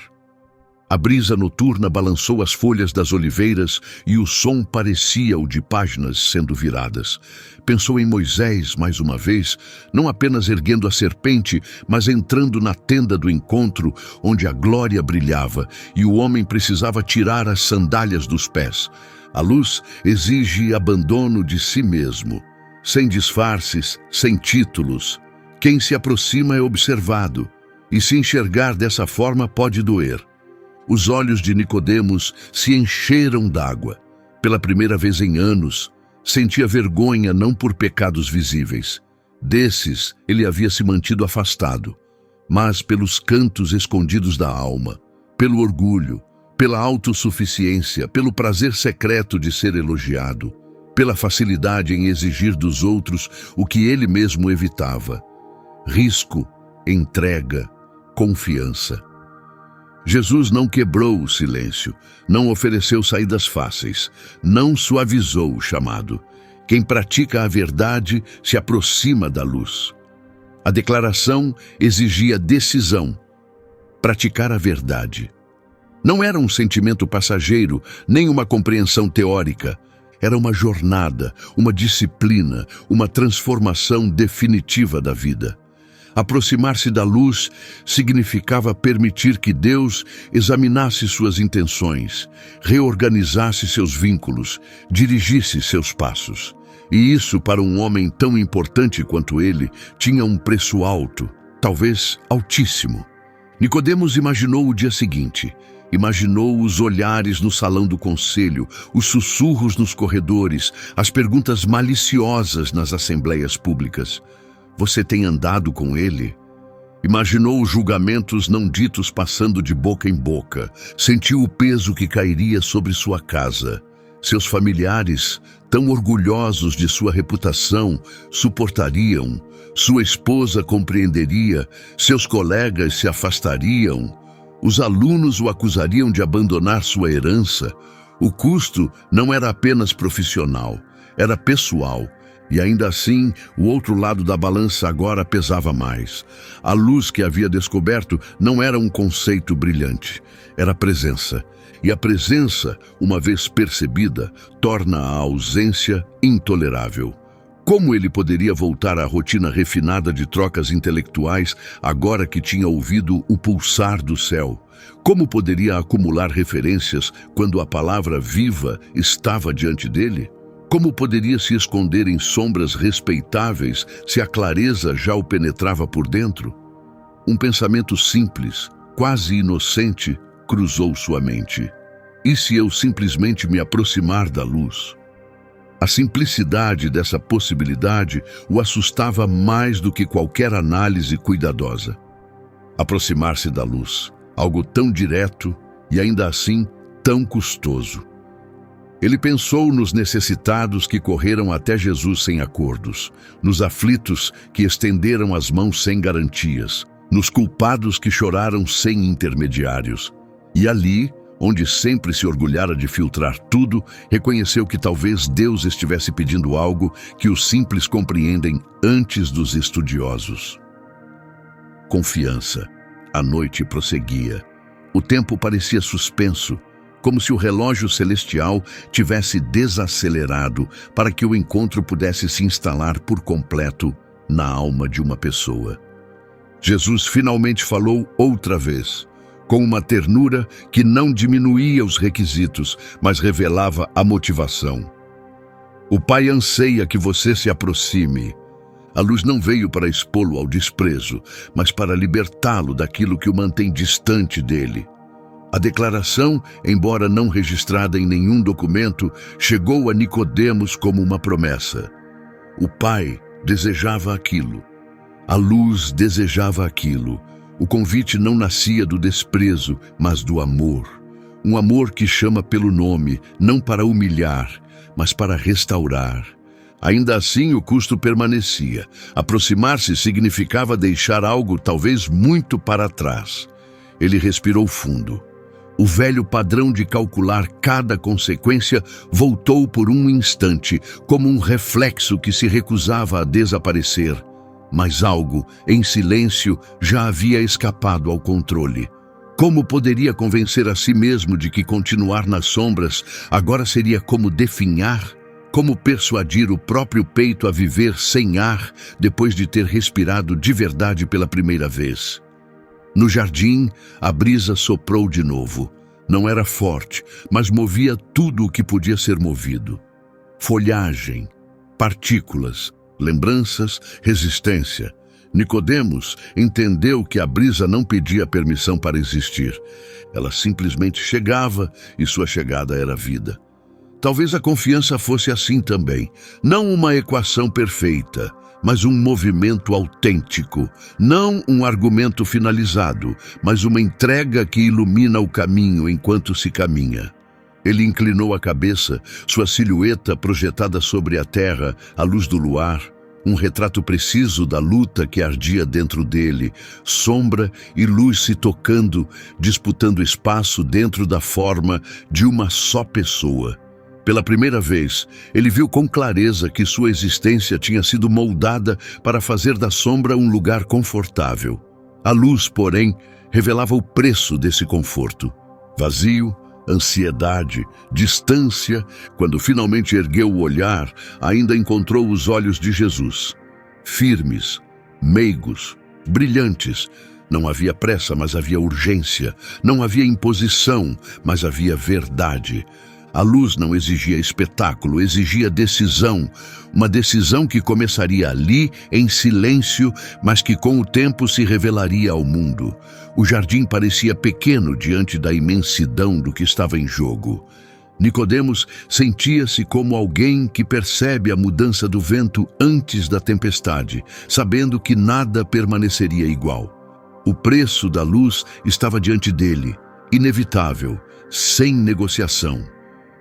A brisa noturna balançou as folhas das oliveiras e o som parecia o de páginas sendo viradas. Pensou em Moisés mais uma vez, não apenas erguendo a serpente, mas entrando na tenda do encontro, onde a glória brilhava e o homem precisava tirar as sandálias dos pés. A luz exige abandono de si mesmo, sem disfarces, sem títulos. Quem se aproxima é observado, e se enxergar dessa forma pode doer. Os olhos de Nicodemos se encheram d'água. Pela primeira vez em anos, sentia vergonha não por pecados visíveis. Desses, ele havia se mantido afastado, mas pelos cantos escondidos da alma. pelo orgulho, pela autossuficiência, pelo prazer secreto de ser elogiado, pela facilidade em exigir dos outros o que ele mesmo evitava. Risco, entrega, confiança. Jesus não quebrou o silêncio, não ofereceu saídas fáceis, não suavizou o chamado. Quem pratica a verdade se aproxima da luz. A declaração exigia decisão. Praticar a verdade. Não era um sentimento passageiro, nem uma compreensão teórica. Era uma jornada, uma disciplina, uma transformação definitiva da vida. Aproximar-se da luz significava permitir que Deus examinasse suas intenções, reorganizasse seus vínculos, dirigisse seus passos. E isso, para um homem tão importante quanto ele, tinha um preço alto, talvez altíssimo. Nicodemos imaginou o dia seguinte. Imaginou os olhares no salão do conselho, os sussurros nos corredores, as perguntas maliciosas nas assembleias públicas. Você tem andado com ele? Imaginou os julgamentos não ditos passando de boca em boca. Sentiu o peso que cairia sobre sua casa. Seus familiares, tão orgulhosos de sua reputação, suportariam. Sua esposa compreenderia. Seus colegas se afastariam. Os alunos o acusariam de abandonar sua herança. O custo não era apenas profissional, era pessoal. E ainda assim, o outro lado da balança agora pesava mais. A luz que havia descoberto não era um conceito brilhante, era a presença. E a presença, uma vez percebida, torna a ausência intolerável. Como ele poderia voltar à rotina refinada de trocas intelectuais agora que tinha ouvido o pulsar do céu? Como poderia acumular referências quando a palavra viva estava diante dele? Como poderia se esconder em sombras respeitáveis se a clareza já o penetrava por dentro? Um pensamento simples, quase inocente, cruzou sua mente. E se eu simplesmente me aproximar da luz? A simplicidade dessa possibilidade o assustava mais do que qualquer análise cuidadosa. Aproximar-se da luz, algo tão direto e ainda assim tão custoso. Ele pensou nos necessitados que correram até Jesus sem acordos, nos aflitos que estenderam as mãos sem garantias, nos culpados que choraram sem intermediários. E ali, onde sempre se orgulhara de filtrar tudo, reconheceu que talvez Deus estivesse pedindo algo que os simples compreendem antes dos estudiosos. Confiança. A noite prosseguia. O tempo parecia suspenso, como se o relógio celestial tivesse desacelerado para que o encontro pudesse se instalar por completo na alma de uma pessoa. Jesus finalmente falou outra vez, com uma ternura que não diminuía os requisitos, mas revelava a motivação. O Pai anseia que você se aproxime. A luz não veio para expô-lo ao desprezo, mas para libertá-lo daquilo que o mantém distante dele. A declaração, embora não registrada em nenhum documento, chegou a Nicodemos como uma promessa. O Pai desejava aquilo. A luz desejava aquilo. O convite não nascia do desprezo, mas do amor. Um amor que chama pelo nome, não para humilhar, mas para restaurar. Ainda assim, o custo permanecia. Aproximar-se significava deixar algo talvez muito para trás. Ele respirou fundo. O velho padrão de calcular cada consequência voltou por um instante, como um reflexo que se recusava a desaparecer. Mas algo, em silêncio, já havia escapado ao controle. Como poderia convencer a si mesmo de que continuar nas sombras agora seria como definhar? Como persuadir o próprio peito a viver sem ar depois de ter respirado de verdade pela primeira vez? No jardim, a brisa soprou de novo. Não era forte, mas movia tudo o que podia ser movido. Folhagem, partículas, lembranças, resistência. Nicodemos entendeu que a brisa não pedia permissão para existir. Ela simplesmente chegava e sua chegada era vida. Talvez a confiança fosse assim também. Não uma equação perfeita, mas um movimento autêntico. Não um argumento finalizado, mas uma entrega que ilumina o caminho enquanto se caminha. Ele inclinou a cabeça, sua silhueta projetada sobre a terra, à luz do luar, um retrato preciso da luta que ardia dentro dele, sombra e luz se tocando, disputando espaço dentro da forma de uma só pessoa. Pela primeira vez, ele viu com clareza que sua existência tinha sido moldada para fazer da sombra um lugar confortável. A luz, porém, revelava o preço desse conforto. Vazio, ansiedade, distância. Quando finalmente ergueu o olhar, ainda encontrou os olhos de Jesus. Firmes, meigos, brilhantes. Não havia pressa, mas havia urgência. Não havia imposição, mas havia verdade. A luz não exigia espetáculo, exigia decisão. Uma decisão que começaria ali, em silêncio, mas que com o tempo se revelaria ao mundo. O jardim parecia pequeno diante da imensidão do que estava em jogo. Nicodemos sentia-se como alguém que percebe a mudança do vento antes da tempestade, sabendo que nada permaneceria igual. O preço da luz estava diante dele, inevitável, sem negociação.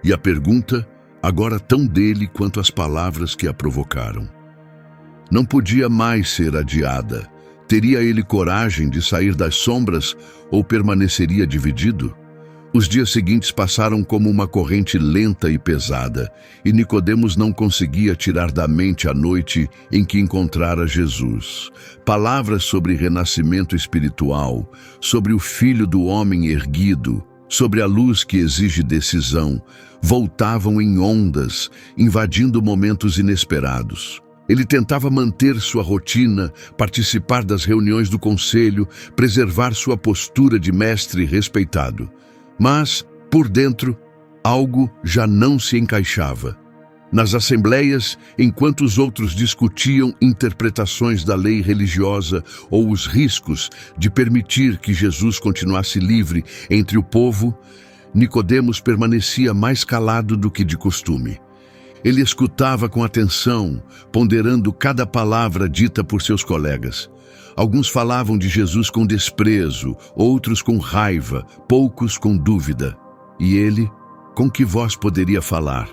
E a pergunta, agora tão dele quanto as palavras que a provocaram. Não podia mais ser adiada. Teria ele coragem de sair das sombras ou permaneceria dividido? Os dias seguintes passaram como uma corrente lenta e pesada, e Nicodemos não conseguia tirar da mente a noite em que encontrara Jesus. Palavras sobre renascimento espiritual, sobre o Filho do Homem erguido, sobre a luz que exige decisão, voltavam em ondas, invadindo momentos inesperados. Ele tentava manter sua rotina, participar das reuniões do conselho, preservar sua postura de mestre respeitado. Mas, por dentro, algo já não se encaixava. Nas assembleias, enquanto os outros discutiam interpretações da lei religiosa ou os riscos de permitir que Jesus continuasse livre entre o povo, Nicodemos permanecia mais calado do que de costume. Ele escutava com atenção, ponderando cada palavra dita por seus colegas. Alguns falavam de Jesus com desprezo, outros com raiva, poucos com dúvida. E ele, com que voz poderia falar?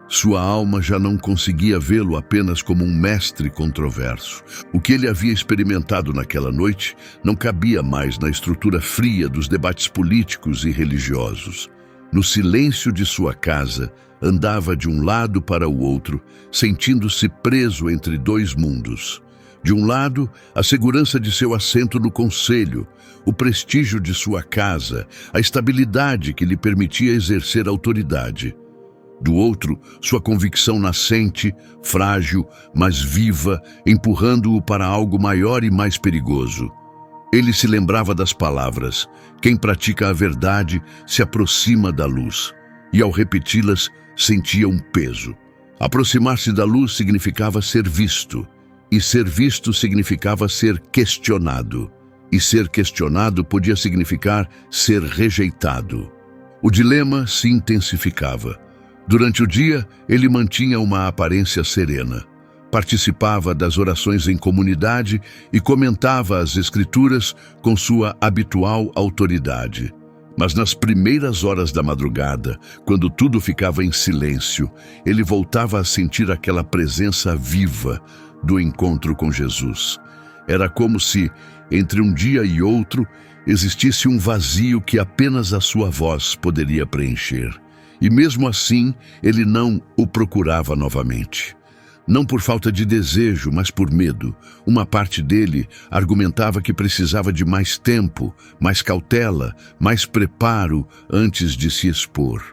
Sua alma já não conseguia vê-lo apenas como um mestre controverso. O que ele havia experimentado naquela noite não cabia mais na estrutura fria dos debates políticos e religiosos. No silêncio de sua casa, andava de um lado para o outro, sentindo-se preso entre dois mundos. De um lado, a segurança de seu assento no conselho, o prestígio de sua casa, a estabilidade que lhe permitia exercer autoridade. Do outro, sua convicção nascente, frágil, mas viva, empurrando-o para algo maior e mais perigoso. Ele se lembrava das palavras: quem pratica a verdade se aproxima da luz. E ao repeti-las, sentia um peso. Aproximar-se da luz significava ser visto. E ser visto significava ser questionado. E ser questionado podia significar ser rejeitado. O dilema se intensificava. Durante o dia, ele mantinha uma aparência serena. Participava das orações em comunidade e comentava as Escrituras com sua habitual autoridade. Mas nas primeiras horas da madrugada, quando tudo ficava em silêncio, ele voltava a sentir aquela presença viva do encontro com Jesus. Era como se, entre um dia e outro, existisse um vazio que apenas a sua voz poderia preencher. E mesmo assim, ele não o procurava novamente. Não por falta de desejo, mas por medo. Uma parte dele argumentava que precisava de mais tempo, mais cautela, mais preparo antes de se expor.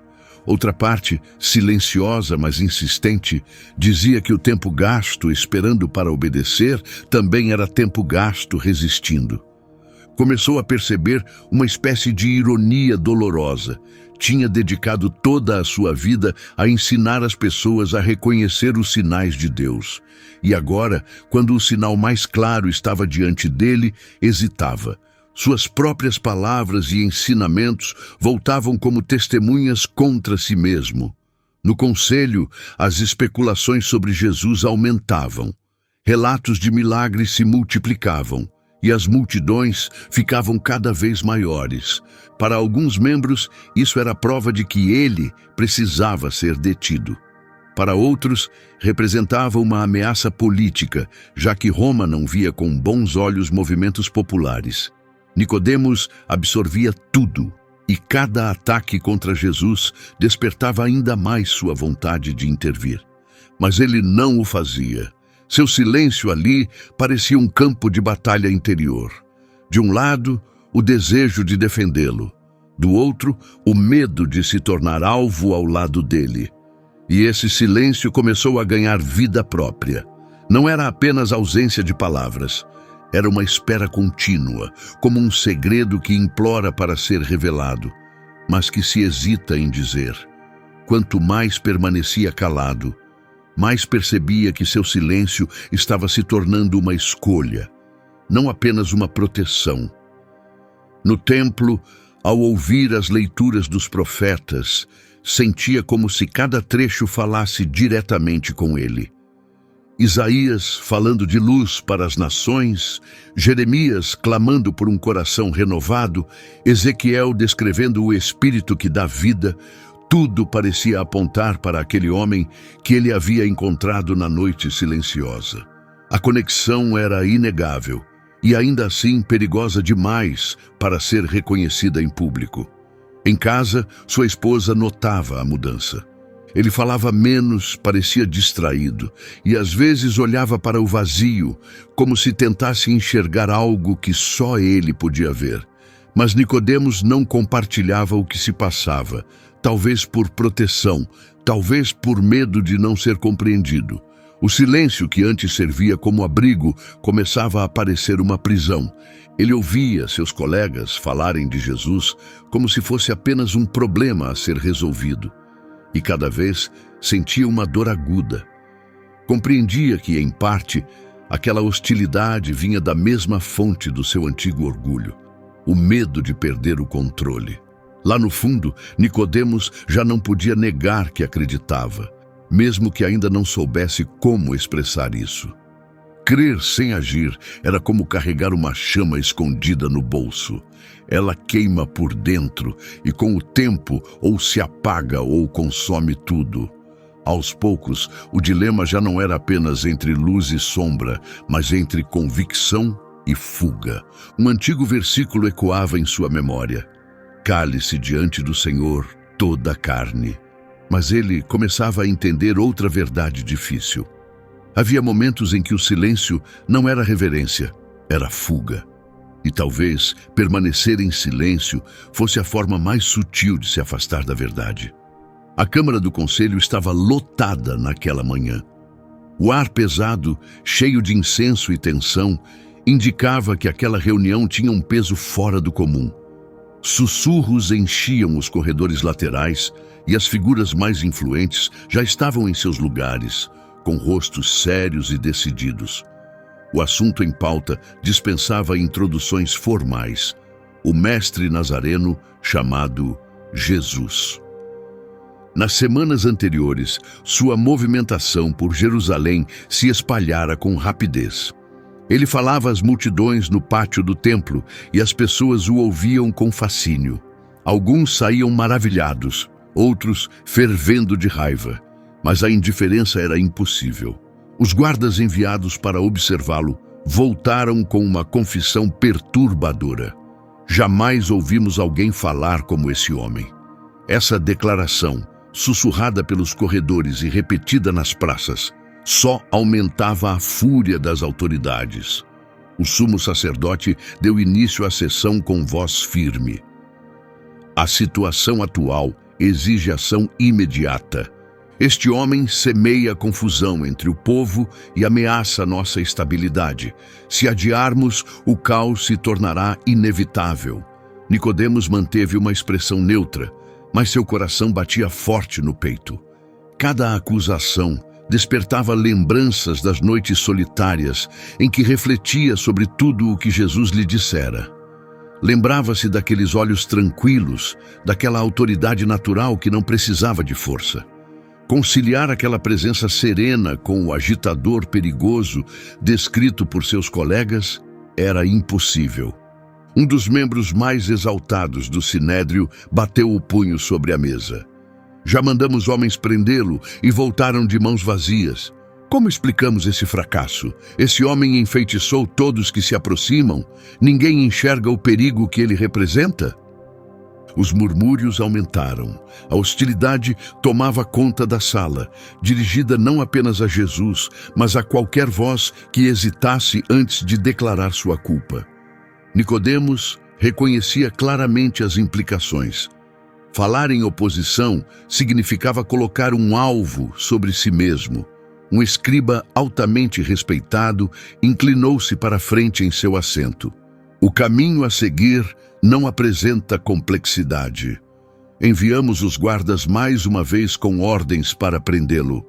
Outra parte, silenciosa mas insistente, dizia que o tempo gasto esperando para obedecer também era tempo gasto resistindo. Começou a perceber uma espécie de ironia dolorosa. Tinha dedicado toda a sua vida a ensinar as pessoas a reconhecer os sinais de Deus. E agora, quando o sinal mais claro estava diante dele, hesitava. Suas próprias palavras e ensinamentos voltavam como testemunhas contra si mesmo. No conselho, as especulações sobre Jesus aumentavam. Relatos de milagres se multiplicavam e as multidões ficavam cada vez maiores. Para alguns membros, isso era prova de que ele precisava ser detido. Para outros, representava uma ameaça política, já que Roma não via com bons olhos movimentos populares. Nicodemos absorvia tudo, e cada ataque contra Jesus despertava ainda mais sua vontade de intervir. Mas ele não o fazia. Seu silêncio ali parecia um campo de batalha interior. De um lado, o desejo de defendê-lo. Do outro, o medo de se tornar alvo ao lado dele. E esse silêncio começou a ganhar vida própria. Não era apenas ausência de palavras. Era uma espera contínua, como um segredo que implora para ser revelado, mas que se hesita em dizer. Quanto mais permanecia calado, mais percebia que seu silêncio estava se tornando uma escolha, não apenas uma proteção. No templo, ao ouvir as leituras dos profetas, sentia como se cada trecho falasse diretamente com ele. Isaías falando de luz para as nações, Jeremias clamando por um coração renovado, Ezequiel descrevendo o Espírito que dá vida, tudo parecia apontar para aquele homem que ele havia encontrado na noite silenciosa. A conexão era inegável e ainda assim perigosa demais para ser reconhecida em público. Em casa, sua esposa notava a mudança. Ele falava menos, parecia distraído, e às vezes olhava para o vazio, como se tentasse enxergar algo que só ele podia ver. Mas Nicodemos não compartilhava o que se passava, talvez por proteção, talvez por medo de não ser compreendido. O silêncio que antes servia como abrigo começava a parecer uma prisão. Ele ouvia seus colegas falarem de Jesus como se fosse apenas um problema a ser resolvido. E cada vez sentia uma dor aguda. Compreendia que, em parte, aquela hostilidade vinha da mesma fonte do seu antigo orgulho, o medo de perder o controle. Lá no fundo, Nicodemos já não podia negar que acreditava, mesmo que ainda não soubesse como expressar isso. Crer sem agir era como carregar uma chama escondida no bolso. Ela queima por dentro e com o tempo ou se apaga ou consome tudo. Aos poucos, o dilema já não era apenas entre luz e sombra, mas entre convicção e fuga. Um antigo versículo ecoava em sua memória. Cale-se diante do Senhor toda a carne. Mas ele começava a entender outra verdade difícil. Havia momentos em que o silêncio não era reverência, era fuga. E talvez permanecer em silêncio fosse a forma mais sutil de se afastar da verdade. A Câmara do Conselho estava lotada naquela manhã. O ar pesado, cheio de incenso e tensão, indicava que aquela reunião tinha um peso fora do comum. Sussurros enchiam os corredores laterais e as figuras mais influentes já estavam em seus lugares, com rostos sérios e decididos. O assunto em pauta dispensava introduções formais. O mestre nazareno chamado Jesus. Nas semanas anteriores, sua movimentação por Jerusalém se espalhara com rapidez. Ele falava às multidões no pátio do templo e as pessoas o ouviam com fascínio. Alguns saíam maravilhados, outros fervendo de raiva. Mas a indiferença era impossível. Os guardas enviados para observá-lo voltaram com uma confissão perturbadora. Jamais ouvimos alguém falar como esse homem. Essa declaração, sussurrada pelos corredores e repetida nas praças, só aumentava a fúria das autoridades. O sumo sacerdote deu início à sessão com voz firme. A situação atual exige ação imediata. Este homem semeia confusão entre o povo e ameaça nossa estabilidade. Se adiarmos, o caos se tornará inevitável. Nicodemos manteve uma expressão neutra, mas seu coração batia forte no peito. Cada acusação despertava lembranças das noites solitárias em que refletia sobre tudo o que Jesus lhe dissera. Lembrava-se daqueles olhos tranquilos, daquela autoridade natural que não precisava de força. Conciliar aquela presença serena com o agitador perigoso descrito por seus colegas era impossível. Um dos membros mais exaltados do Sinédrio bateu o punho sobre a mesa. Já mandamos homens prendê-lo e voltaram de mãos vazias. Como explicamos esse fracasso? Esse homem enfeitiçou todos que se aproximam. Ninguém enxerga o perigo que ele representa? Os murmúrios aumentaram. A hostilidade tomava conta da sala, dirigida não apenas a Jesus, mas a qualquer voz que hesitasse antes de declarar sua culpa. Nicodemos reconhecia claramente as implicações. Falar em oposição significava colocar um alvo sobre si mesmo. Um escriba altamente respeitado inclinou-se para frente em seu assento. O caminho a seguir não apresenta complexidade. Enviamos os guardas mais uma vez com ordens para prendê-lo.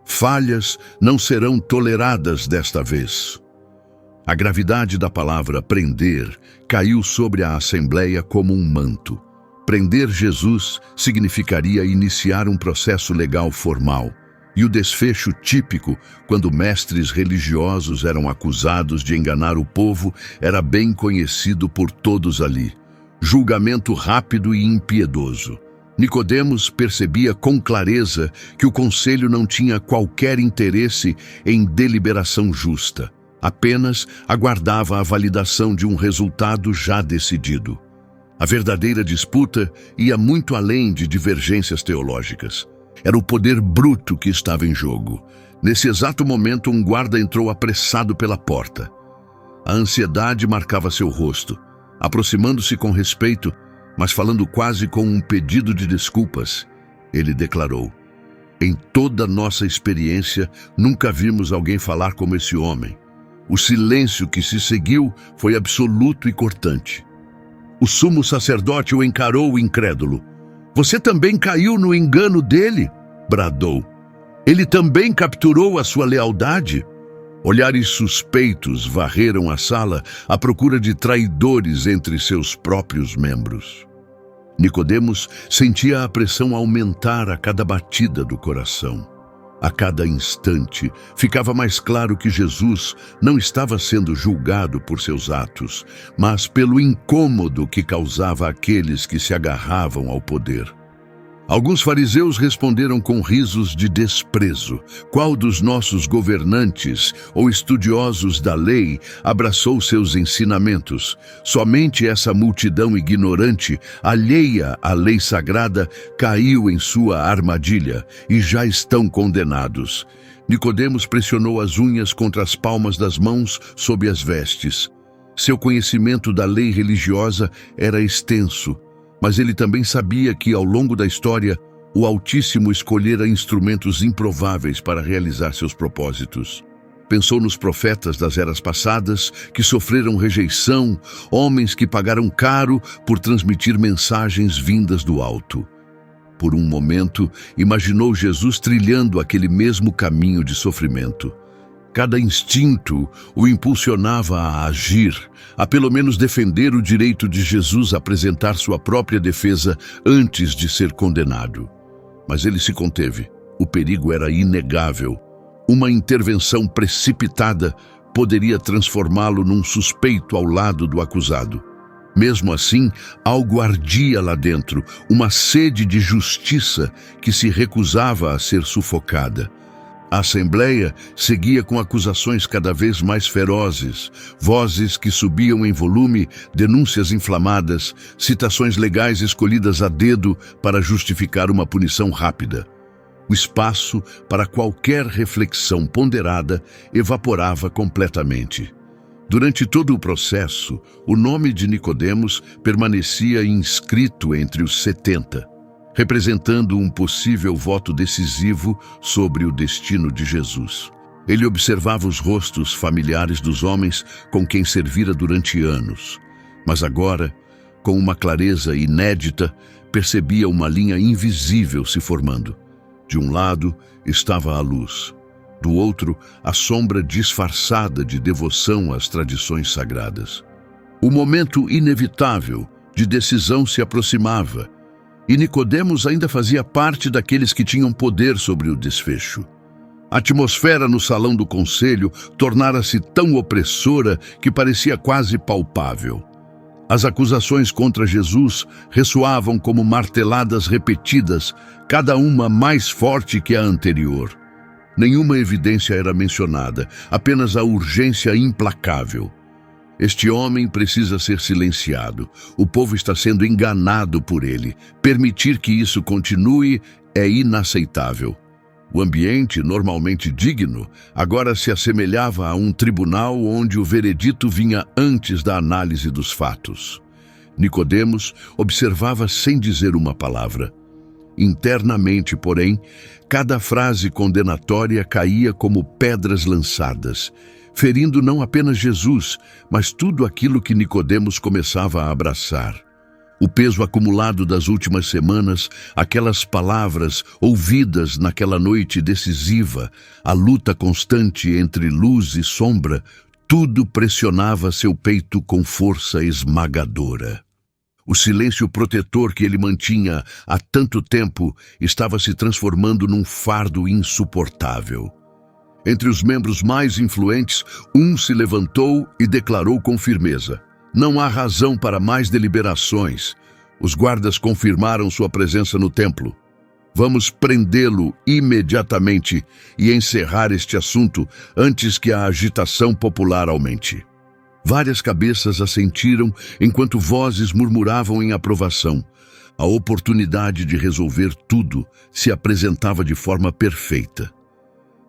Falhas não serão toleradas desta vez. A gravidade da palavra prender caiu sobre a Assembleia como um manto. Prender Jesus significaria iniciar um processo legal formal, e o desfecho típico, quando mestres religiosos eram acusados de enganar o povo, era bem conhecido por todos ali. Julgamento rápido e impiedoso. Nicodemos percebia com clareza que o conselho não tinha qualquer interesse em deliberação justa, apenas aguardava a validação de um resultado já decidido. A verdadeira disputa ia muito além de divergências teológicas. Era o poder bruto que estava em jogo. Nesse exato momento, um guarda entrou apressado pela porta. A ansiedade marcava seu rosto. Aproximando-se com respeito, mas falando quase com um pedido de desculpas, ele declarou: "Em toda nossa experiência, nunca vimos alguém falar como esse homem." O silêncio que se seguiu foi absoluto e cortante. O sumo sacerdote o encarou incrédulo. "Você também caiu no engano dele?" bradou. "Ele também capturou a sua lealdade?" Olhares suspeitos varreram a sala à procura de traidores entre seus próprios membros. Nicodemos sentia a pressão aumentar a cada batida do coração. A cada instante, ficava mais claro que Jesus não estava sendo julgado por seus atos, mas pelo incômodo que causava àqueles que se agarravam ao poder. Alguns fariseus responderam com risos de desprezo. Qual dos nossos governantes ou estudiosos da lei abraçou seus ensinamentos? Somente essa multidão ignorante, alheia à lei sagrada, caiu em sua armadilha e já estão condenados. Nicodemos pressionou as unhas contra as palmas das mãos sob as vestes. Seu conhecimento da lei religiosa era extenso, mas ele também sabia que, ao longo da história, o Altíssimo escolhera instrumentos improváveis para realizar seus propósitos. Pensou nos profetas das eras passadas que sofreram rejeição, homens que pagaram caro por transmitir mensagens vindas do alto. Por um momento, imaginou Jesus trilhando aquele mesmo caminho de sofrimento. Cada instinto o impulsionava a agir, a pelo menos defender o direito de Jesus a apresentar sua própria defesa antes de ser condenado. Mas ele se conteve. O perigo era inegável. Uma intervenção precipitada poderia transformá-lo num suspeito ao lado do acusado. Mesmo assim, algo ardia lá dentro, uma sede de justiça que se recusava a ser sufocada. A Assembleia seguia com acusações cada vez mais ferozes, vozes que subiam em volume, denúncias inflamadas, citações legais escolhidas a dedo para justificar uma punição rápida. O espaço para qualquer reflexão ponderada evaporava completamente. Durante todo o processo, o nome de Nicodemos permanecia inscrito entre os 70. Representando um possível voto decisivo sobre o destino de Jesus. Ele observava os rostos familiares dos homens com quem servira durante anos, mas agora, com uma clareza inédita, percebia uma linha invisível se formando. De um lado estava a luz, do outro a sombra disfarçada de devoção às tradições sagradas. O momento inevitável de decisão se aproximava. E Nicodemos ainda fazia parte daqueles que tinham poder sobre o desfecho. A atmosfera no salão do conselho tornara-se tão opressora que parecia quase palpável. As acusações contra Jesus ressoavam como marteladas repetidas, cada uma mais forte que a anterior. Nenhuma evidência era mencionada, apenas a urgência implacável. Este homem precisa ser silenciado. O povo está sendo enganado por ele. Permitir que isso continue é inaceitável. O ambiente, normalmente digno, agora se assemelhava a um tribunal onde o veredito vinha antes da análise dos fatos. Nicodemos observava sem dizer uma palavra. Internamente, porém, cada frase condenatória caía como pedras lançadas, ferindo não apenas Jesus, mas tudo aquilo que Nicodemos começava a abraçar. O peso acumulado das últimas semanas, aquelas palavras ouvidas naquela noite decisiva, a luta constante entre luz e sombra, tudo pressionava seu peito com força esmagadora. O silêncio protetor que ele mantinha há tanto tempo estava se transformando num fardo insuportável. Entre os membros mais influentes, um se levantou e declarou com firmeza: "Não há razão para mais deliberações." Os guardas confirmaram sua presença no templo. "Vamos prendê-lo imediatamente e encerrar este assunto antes que a agitação popular aumente." Várias cabeças assentiram enquanto vozes murmuravam em aprovação. A oportunidade de resolver tudo se apresentava de forma perfeita.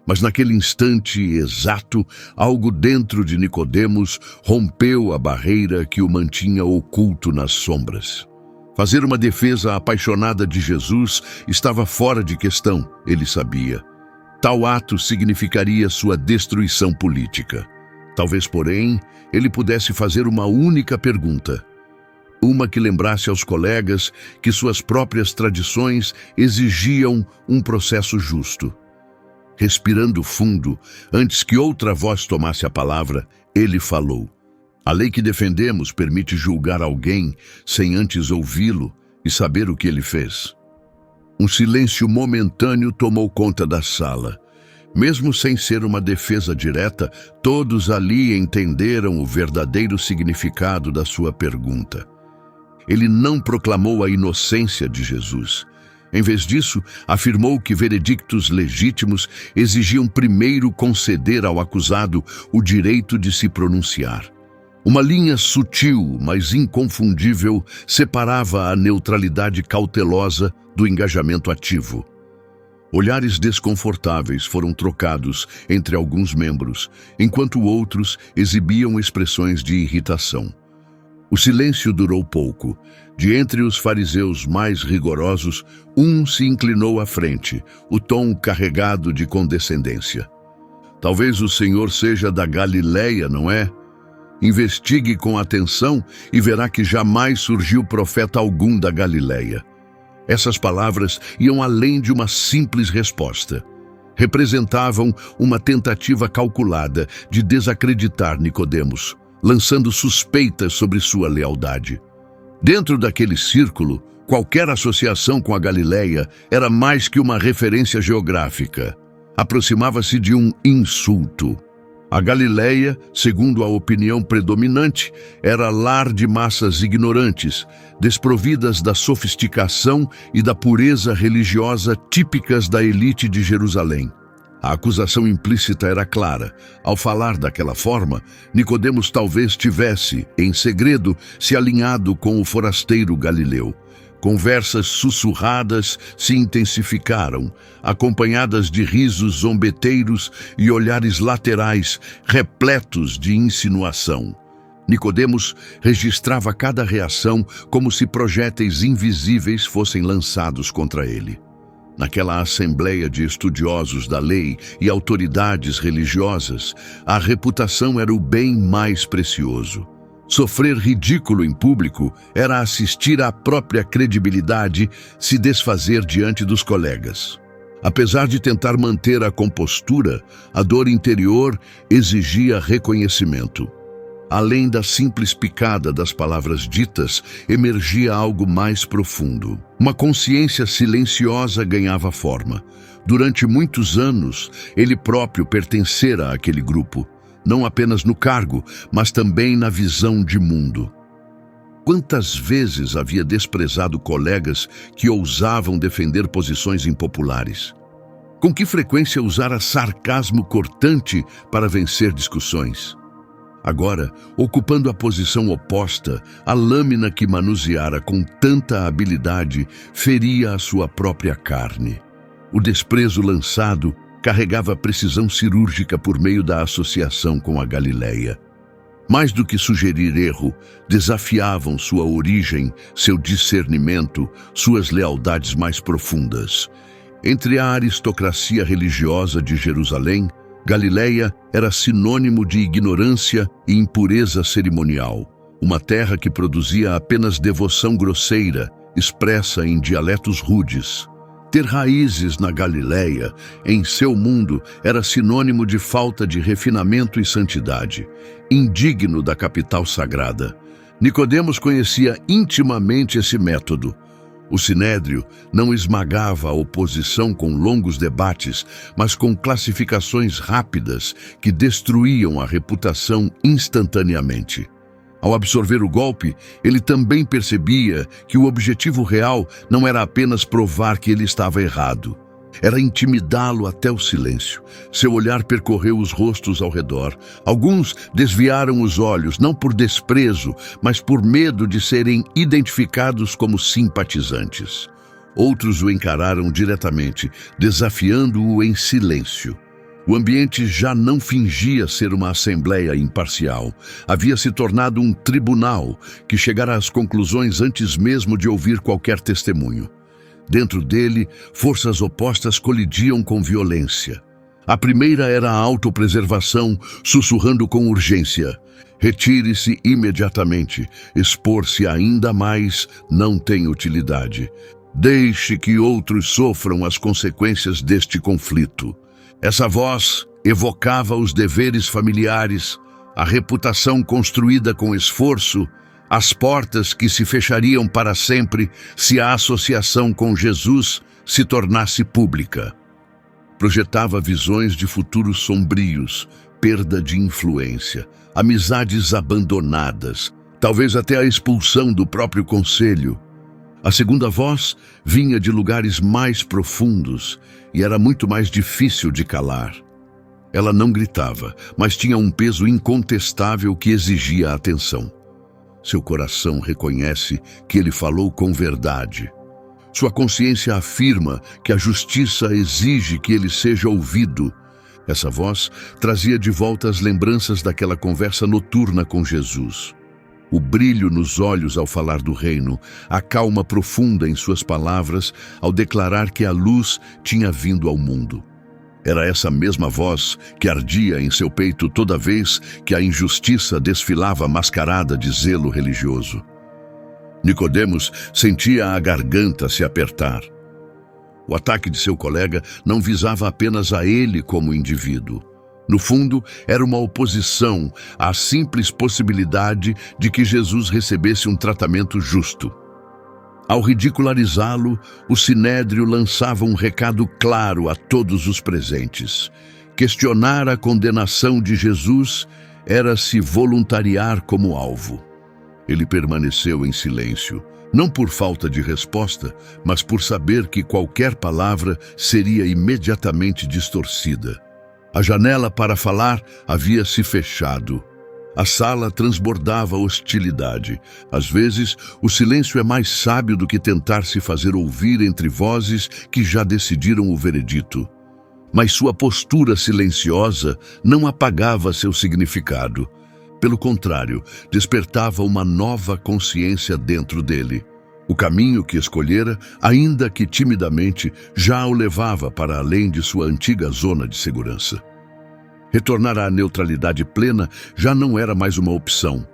Mas naquele instante exato, algo dentro de Nicodemos rompeu a barreira que o mantinha oculto nas sombras. Fazer uma defesa apaixonada de Jesus estava fora de questão, ele sabia. Tal ato significaria sua destruição política. Talvez, porém, ele pudesse fazer uma única pergunta. Uma que lembrasse aos colegas que suas próprias tradições exigiam um processo justo. Respirando fundo, antes que outra voz tomasse a palavra, ele falou: "A lei que defendemos permite julgar alguém sem antes ouvi-lo e saber o que ele fez." Um silêncio momentâneo tomou conta da sala. Mesmo sem ser uma defesa direta, todos ali entenderam o verdadeiro significado da sua pergunta. Ele não proclamou a inocência de Jesus. Em vez disso, afirmou que veredictos legítimos exigiam primeiro conceder ao acusado o direito de se pronunciar. Uma linha sutil, mas inconfundível, separava a neutralidade cautelosa do engajamento ativo. Olhares desconfortáveis foram trocados entre alguns membros, enquanto outros exibiam expressões de irritação. O silêncio durou pouco. De entre os fariseus mais rigorosos, um se inclinou à frente, o tom carregado de condescendência. "Talvez o Senhor seja da Galileia, não é? Investigue com atenção e verá que jamais surgiu profeta algum da Galileia." Essas palavras iam além de uma simples resposta. Representavam uma tentativa calculada de desacreditar Nicodemos, lançando suspeitas sobre sua lealdade. Dentro daquele círculo, qualquer associação com a Galileia era mais que uma referência geográfica. Aproximava-se de um insulto. A Galileia, segundo a opinião predominante, era lar de massas ignorantes, desprovidas da sofisticação e da pureza religiosa típicas da elite de Jerusalém. A acusação implícita era clara. Ao falar daquela forma, Nicodemos talvez tivesse, em segredo, se alinhado com o forasteiro galileu. Conversas sussurradas se intensificaram, acompanhadas de risos zombeteiros e olhares laterais repletos de insinuação. Nicodemos registrava cada reação como se projéteis invisíveis fossem lançados contra ele. Naquela assembleia de estudiosos da lei e autoridades religiosas, a reputação era o bem mais precioso. Sofrer ridículo em público era assistir à própria credibilidade se desfazer diante dos colegas. Apesar de tentar manter a compostura, a dor interior exigia reconhecimento. Além da simples picada das palavras ditas, emergia algo mais profundo. Uma consciência silenciosa ganhava forma. Durante muitos anos, ele próprio pertencera àquele grupo, não apenas no cargo, mas também na visão de mundo. Quantas vezes havia desprezado colegas que ousavam defender posições impopulares? Com que frequência usara sarcasmo cortante para vencer discussões? Agora, ocupando a posição oposta, a lâmina que manuseara com tanta habilidade feria a sua própria carne. O desprezo lançado carregava precisão cirúrgica por meio da associação com a Galileia. Mais do que sugerir erro, desafiavam sua origem, seu discernimento, suas lealdades mais profundas. Entre a aristocracia religiosa de Jerusalém, Galileia era sinônimo de ignorância e impureza cerimonial, uma terra que produzia apenas devoção grosseira, expressa em dialetos rudes. Ter raízes na Galileia, em seu mundo, era sinônimo de falta de refinamento e santidade, indigno da capital sagrada. Nicodemos conhecia intimamente esse método. O sinédrio não esmagava a oposição com longos debates, mas com classificações rápidas que destruíam a reputação instantaneamente. Ao absorver o golpe, ele também percebia que o objetivo real não era apenas provar que ele estava errado. Era intimidá-lo até o silêncio. Seu olhar percorreu os rostos ao redor. Alguns desviaram os olhos, não por desprezo, mas por medo de serem identificados como simpatizantes. Outros o encararam diretamente, desafiando-o em silêncio. O ambiente já não fingia ser uma assembleia imparcial. Havia se tornado um tribunal que chegara às conclusões antes mesmo de ouvir qualquer testemunho. Dentro dele, forças opostas colidiam com violência. A primeira era a autopreservação, sussurrando com urgência: retire-se imediatamente, expor-se ainda mais não tem utilidade. Deixe que outros sofram as consequências deste conflito. Essa voz evocava os deveres familiares, a reputação construída com esforço, as portas que se fechariam para sempre se a associação com Jesus se tornasse pública. Projetava visões de futuros sombrios, perda de influência, amizades abandonadas, talvez até a expulsão do próprio conselho. A segunda voz vinha de lugares mais profundos e era muito mais difícil de calar. Ela não gritava, mas tinha um peso incontestável que exigia atenção. Seu coração reconhece que ele falou com verdade. Sua consciência afirma que a justiça exige que ele seja ouvido. Essa voz trazia de volta as lembranças daquela conversa noturna com Jesus. O brilho nos olhos ao falar do reino, a calma profunda em suas palavras ao declarar que a luz tinha vindo ao mundo. Era essa mesma voz que ardia em seu peito toda vez que a injustiça desfilava mascarada de zelo religioso. Nicodemos sentia a garganta se apertar. O ataque de seu colega não visava apenas a ele como indivíduo. No fundo, era uma oposição à simples possibilidade de que Jesus recebesse um tratamento justo. Ao ridicularizá-lo, o sinédrio lançava um recado claro a todos os presentes. Questionar a condenação de Jesus era se voluntariar como alvo. Ele permaneceu em silêncio, não por falta de resposta, mas por saber que qualquer palavra seria imediatamente distorcida. A janela para falar havia se fechado. A sala transbordava hostilidade. Às vezes, o silêncio é mais sábio do que tentar se fazer ouvir entre vozes que já decidiram o veredito. Mas sua postura silenciosa não apagava seu significado. Pelo contrário, despertava uma nova consciência dentro dele. O caminho que escolhera, ainda que timidamente, já o levava para além de sua antiga zona de segurança. Retornar à neutralidade plena já não era mais uma opção.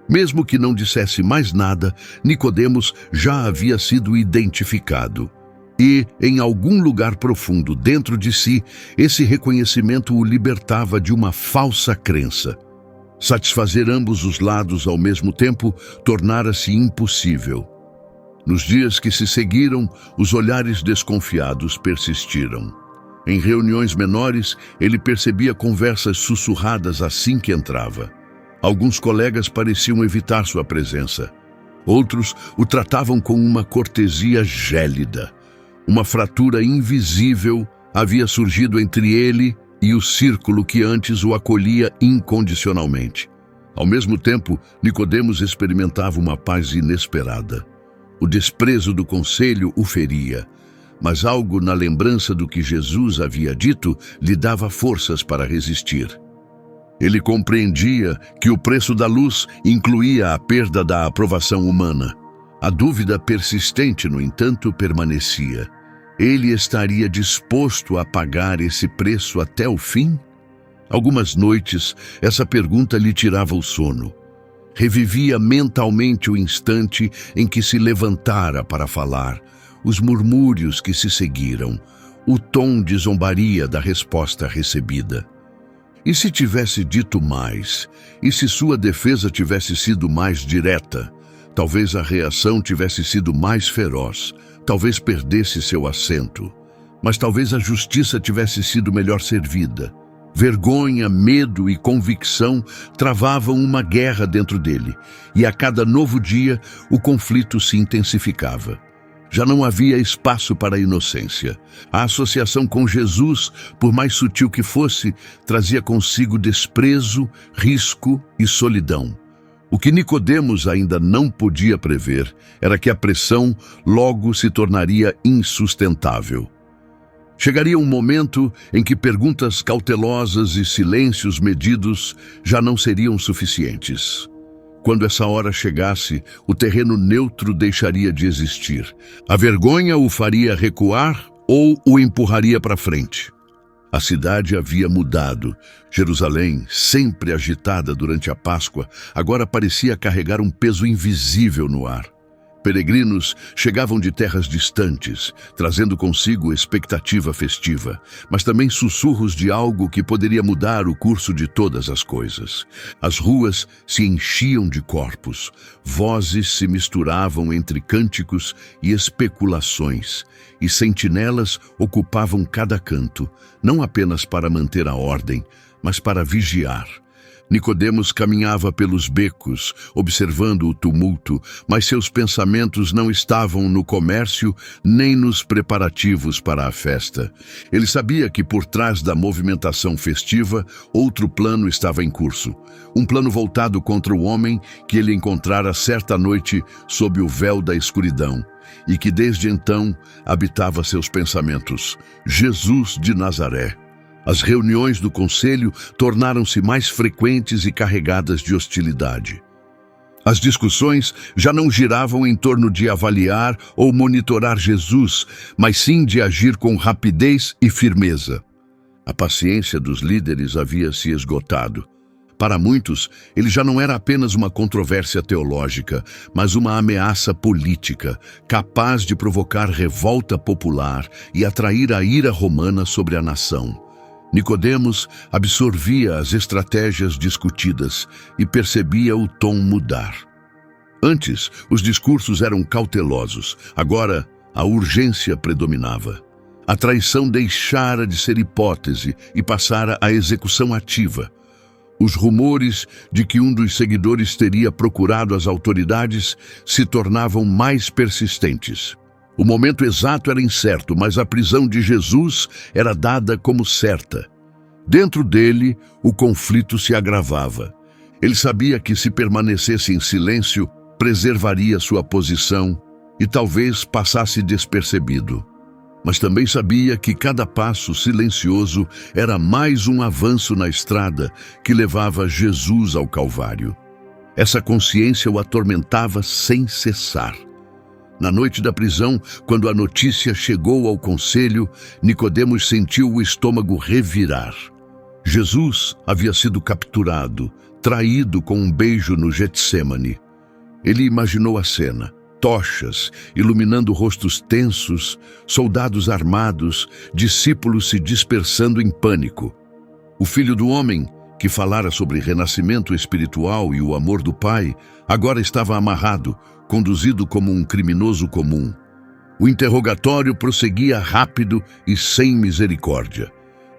Mesmo que não dissesse mais nada, Nicodemos já havia sido identificado. E, em algum lugar profundo dentro de si, esse reconhecimento o libertava de uma falsa crença. Satisfazer ambos os lados ao mesmo tempo tornara-se impossível. Nos dias que se seguiram, os olhares desconfiados persistiram. Em reuniões menores, ele percebia conversas sussurradas assim que entrava. Alguns colegas pareciam evitar sua presença. Outros o tratavam com uma cortesia gélida. Uma fratura invisível havia surgido entre ele e o círculo que antes o acolhia incondicionalmente. Ao mesmo tempo, Nicodemos experimentava uma paz inesperada. O desprezo do conselho o feria, mas algo na lembrança do que Jesus havia dito lhe dava forças para resistir. Ele compreendia que o preço da luz incluía a perda da aprovação humana. A dúvida persistente, no entanto, permanecia. Ele estaria disposto a pagar esse preço até o fim? Algumas noites, essa pergunta lhe tirava o sono. Revivia mentalmente o instante em que se levantara para falar, os murmúrios que se seguiram, o tom de zombaria da resposta recebida. E se tivesse dito mais? E se sua defesa tivesse sido mais direta? Talvez a reação tivesse sido mais feroz. Talvez perdesse seu assento. Mas talvez a justiça tivesse sido melhor servida. Vergonha, medo e convicção travavam uma guerra dentro dele. E a cada novo dia, o conflito se intensificava. Já não havia espaço para a inocência. A associação com Jesus, por mais sutil que fosse, trazia consigo desprezo, risco e solidão. O que Nicodemos ainda não podia prever era que a pressão logo se tornaria insustentável. Chegaria um momento em que perguntas cautelosas e silêncios medidos já não seriam suficientes. Quando essa hora chegasse, o terreno neutro deixaria de existir. A vergonha o faria recuar ou o empurraria para frente. A cidade havia mudado. Jerusalém, sempre agitada durante a Páscoa, agora parecia carregar um peso invisível no ar. Peregrinos chegavam de terras distantes, trazendo consigo expectativa festiva, mas também sussurros de algo que poderia mudar o curso de todas as coisas. As ruas se enchiam de corpos, vozes se misturavam entre cânticos e especulações, e sentinelas ocupavam cada canto, não apenas para manter a ordem, mas para vigiar. Nicodemos caminhava pelos becos, observando o tumulto, mas seus pensamentos não estavam no comércio nem nos preparativos para a festa. Ele sabia que por trás da movimentação festiva, outro plano estava em curso. Um plano voltado contra o homem que ele encontrara certa noite sob o véu da escuridão, e que desde então habitava seus pensamentos: Jesus de Nazaré. As reuniões do conselho tornaram-se mais frequentes e carregadas de hostilidade. As discussões já não giravam em torno de avaliar ou monitorar Jesus, mas sim de agir com rapidez e firmeza. A paciência dos líderes havia se esgotado. Para muitos, ele já não era apenas uma controvérsia teológica, mas uma ameaça política, capaz de provocar revolta popular e atrair a ira romana sobre a nação. Nicodemos absorvia as estratégias discutidas e percebia o tom mudar. Antes, os discursos eram cautelosos. Agora, a urgência predominava. A traição deixara de ser hipótese e passara à execução ativa. Os rumores de que um dos seguidores teria procurado as autoridades se tornavam mais persistentes. O momento exato era incerto, mas a prisão de Jesus era dada como certa. Dentro dele, o conflito se agravava. Ele sabia que se permanecesse em silêncio, preservaria sua posição e talvez passasse despercebido. Mas também sabia que cada passo silencioso era mais um avanço na estrada que levava Jesus ao Calvário. Essa consciência o atormentava sem cessar. Na noite da prisão, quando a notícia chegou ao conselho, Nicodemos sentiu o estômago revirar. Jesus havia sido capturado, traído com um beijo no Getsêmani. Ele imaginou a cena: tochas iluminando rostos tensos, soldados armados, discípulos se dispersando em pânico. O Filho do Homem que falara sobre renascimento espiritual e o amor do Pai, agora estava amarrado, conduzido como um criminoso comum. O interrogatório prosseguia rápido e sem misericórdia.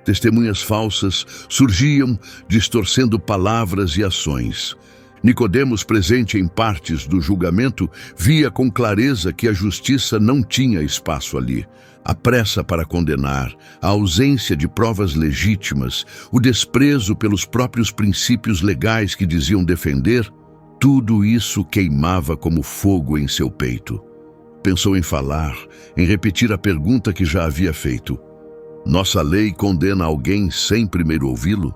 Testemunhas falsas surgiam, distorcendo palavras e ações. Nicodemos, presente em partes do julgamento, via com clareza que a justiça não tinha espaço ali. A pressa para condenar, a ausência de provas legítimas, o desprezo pelos próprios princípios legais que diziam defender, tudo isso queimava como fogo em seu peito. Pensou em falar, em repetir a pergunta que já havia feito. Nossa lei condena alguém sem primeiro ouvi-lo?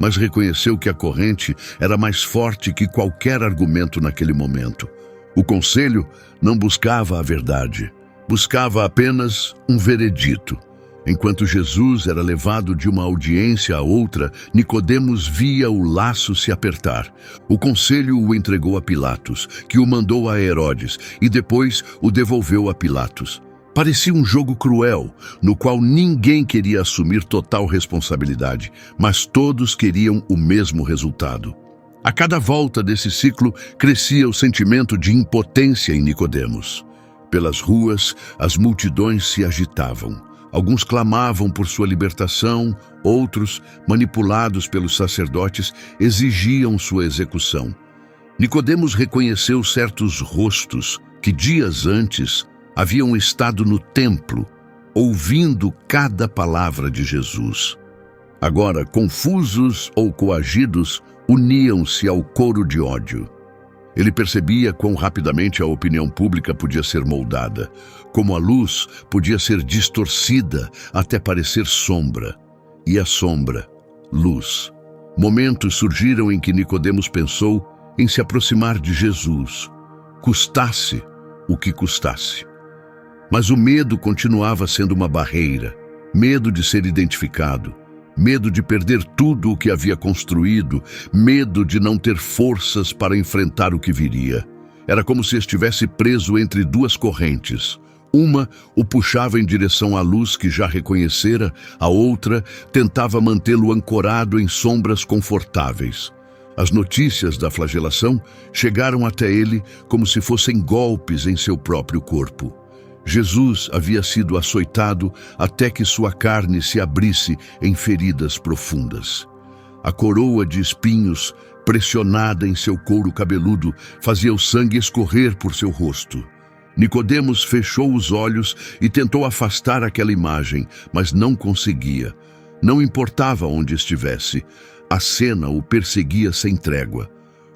Mas reconheceu que a corrente era mais forte que qualquer argumento naquele momento. O conselho não buscava a verdade, buscava apenas um veredito. Enquanto Jesus era levado de uma audiência a outra, Nicodemos via o laço se apertar. O conselho o entregou a Pilatos, que o mandou a Herodes, e depois o devolveu a Pilatos. Parecia um jogo cruel, no qual ninguém queria assumir total responsabilidade, mas todos queriam o mesmo resultado. A cada volta desse ciclo, crescia o sentimento de impotência em Nicodemos. Pelas ruas, as multidões se agitavam. Alguns clamavam por sua libertação, outros, manipulados pelos sacerdotes, exigiam sua execução. Nicodemos reconheceu certos rostos que dias antes haviam estado no templo, ouvindo cada palavra de Jesus. Agora, confusos ou coagidos, uniam-se ao coro de ódio. Ele percebia quão rapidamente a opinião pública podia ser moldada, como a luz podia ser distorcida até parecer sombra, e a sombra, luz. Momentos surgiram em que Nicodemos pensou em se aproximar de Jesus, custasse o que custasse. Mas o medo continuava sendo uma barreira, medo de ser identificado, medo de perder tudo o que havia construído, medo de não ter forças para enfrentar o que viria. Era como se estivesse preso entre duas correntes. Uma o puxava em direção à luz que já reconhecera, a outra tentava mantê-lo ancorado em sombras confortáveis. As notícias da flagelação chegaram até ele como se fossem golpes em seu próprio corpo. Jesus havia sido açoitado até que sua carne se abrisse em feridas profundas. A coroa de espinhos, pressionada em seu couro cabeludo, fazia o sangue escorrer por seu rosto. Nicodemos fechou os olhos e tentou afastar aquela imagem, mas não conseguia. Não importava onde estivesse, a cena o perseguia sem trégua.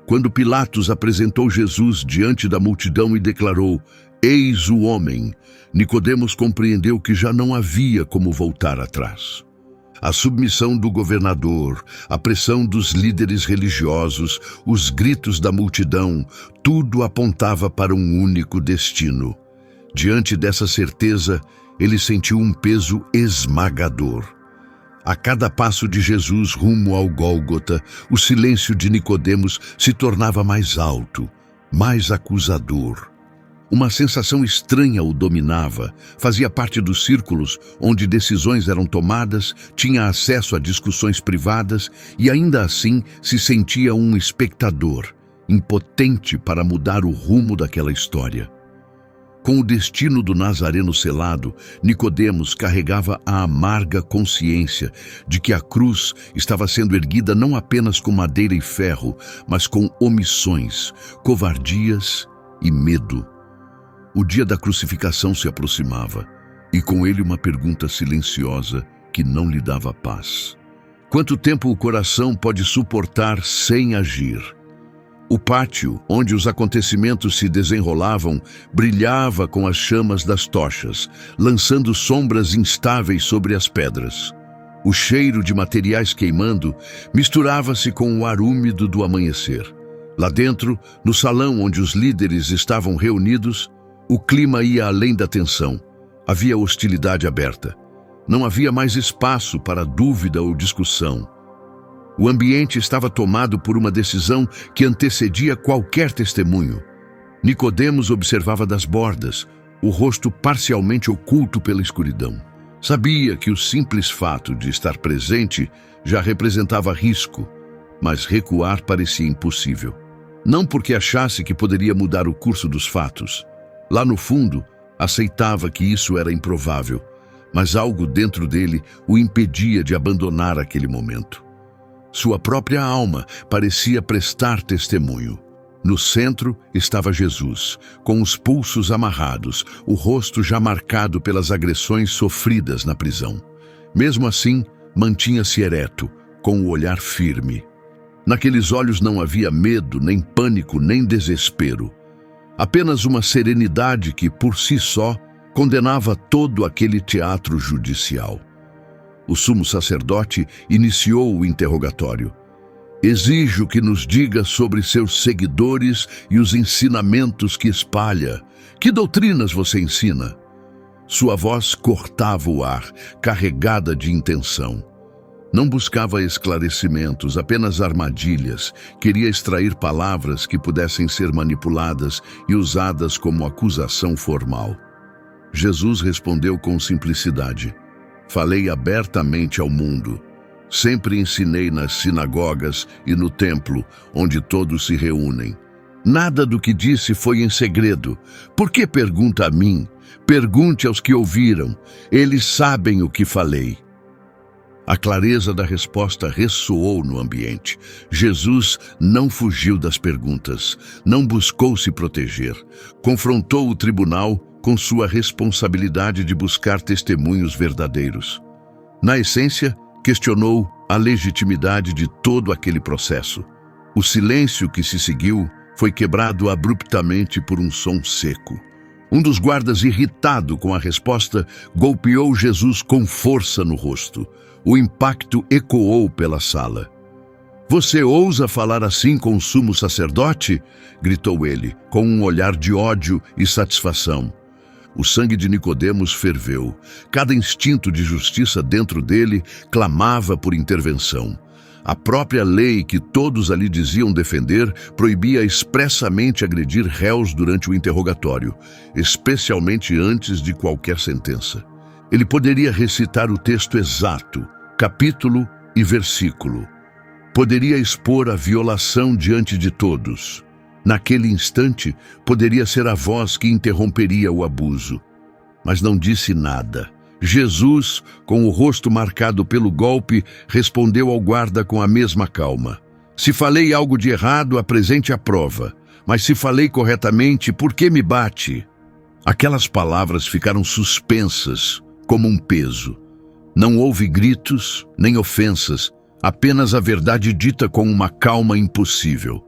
Quando Pilatos apresentou Jesus diante da multidão e declarou: "Eis o homem", Nicodemos compreendeu que já não havia como voltar atrás. A submissão do governador, a pressão dos líderes religiosos, os gritos da multidão, tudo apontava para um único destino. Diante dessa certeza, ele sentiu um peso esmagador. A cada passo de Jesus rumo ao Gólgota, o silêncio de Nicodemos se tornava mais alto, mais acusador. Uma sensação estranha o dominava, fazia parte dos círculos onde decisões eram tomadas, tinha acesso a discussões privadas e ainda assim se sentia um espectador, impotente para mudar o rumo daquela história. Com o destino do Nazareno selado, Nicodemos carregava a amarga consciência de que a cruz estava sendo erguida não apenas com madeira e ferro, mas com omissões, covardias e medo. O dia da crucificação se aproximava, e com ele uma pergunta silenciosa que não lhe dava paz. Quanto tempo o coração pode suportar sem agir? O pátio, onde os acontecimentos se desenrolavam, brilhava com as chamas das tochas, lançando sombras instáveis sobre as pedras. O cheiro de materiais queimando misturava-se com o ar úmido do amanhecer. Lá dentro, no salão onde os líderes estavam reunidos, o clima ia além da tensão. Havia hostilidade aberta. Não havia mais espaço para dúvida ou discussão. O ambiente estava tomado por uma decisão que antecedia qualquer testemunho. Nicodemos observava das bordas, o rosto parcialmente oculto pela escuridão. Sabia que o simples fato de estar presente já representava risco, mas recuar parecia impossível. Não porque achasse que poderia mudar o curso dos fatos. Lá no fundo, aceitava que isso era improvável, mas algo dentro dele o impedia de abandonar aquele momento. Sua própria alma parecia prestar testemunho. No centro estava Jesus, com os pulsos amarrados, o rosto já marcado pelas agressões sofridas na prisão. Mesmo assim, mantinha-se ereto, com o olhar firme. Naqueles olhos não havia medo, nem pânico, nem desespero. Apenas uma serenidade que, por si só, condenava todo aquele teatro judicial. O sumo sacerdote iniciou o interrogatório. Exijo que nos diga sobre seus seguidores e os ensinamentos que espalha. Que doutrinas você ensina? Sua voz cortava o ar, carregada de intenção. Não buscava esclarecimentos, apenas armadilhas. Queria extrair palavras que pudessem ser manipuladas e usadas como acusação formal. Jesus respondeu com simplicidade. Falei abertamente ao mundo. Sempre ensinei nas sinagogas e no templo, onde todos se reúnem. Nada do que disse foi em segredo. Por que pergunta a mim? Pergunte aos que ouviram. Eles sabem o que falei. A clareza da resposta ressoou no ambiente. Jesus não fugiu das perguntas, não buscou se proteger. Confrontou o tribunal com sua responsabilidade de buscar testemunhos verdadeiros. Na essência, questionou a legitimidade de todo aquele processo. O silêncio que se seguiu foi quebrado abruptamente por um som seco. Um dos guardas, irritado com a resposta, golpeou Jesus com força no rosto. O impacto ecoou pela sala. Você ousa falar assim com o sumo sacerdote? Gritou ele, com um olhar de ódio e satisfação. O sangue de Nicodemos ferveu. Cada instinto de justiça dentro dele clamava por intervenção. A própria lei que todos ali diziam defender proibia expressamente agredir réus durante o interrogatório, especialmente antes de qualquer sentença. Ele poderia recitar o texto exato, capítulo e versículo. Poderia expor a violação diante de todos. Naquele instante, poderia ser a voz que interromperia o abuso. Mas não disse nada. Jesus, com o rosto marcado pelo golpe, respondeu ao guarda com a mesma calma. Se falei algo de errado, apresente a prova. Mas se falei corretamente, por que me bate? Aquelas palavras ficaram suspensas, como um peso. Não houve gritos, nem ofensas, apenas a verdade dita com uma calma impossível.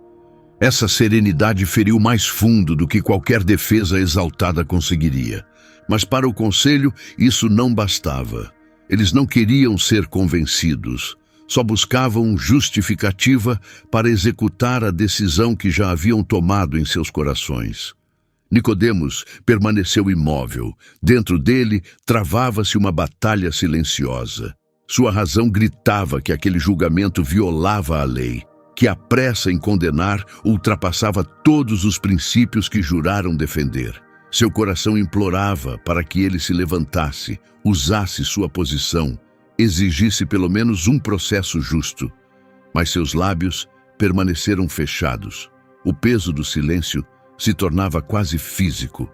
Essa serenidade feriu mais fundo do que qualquer defesa exaltada conseguiria. Mas para o conselho, isso não bastava. Eles não queriam ser convencidos, só buscavam justificativa para executar a decisão que já haviam tomado em seus corações. Nicodemos permaneceu imóvel. Dentro dele travava-se uma batalha silenciosa. Sua razão gritava que aquele julgamento violava a lei, que a pressa em condenar ultrapassava todos os princípios que juraram defender. Seu coração implorava para que ele se levantasse, usasse sua posição, exigisse pelo menos um processo justo. Mas seus lábios permaneceram fechados. O peso do silêncio se tornava quase físico.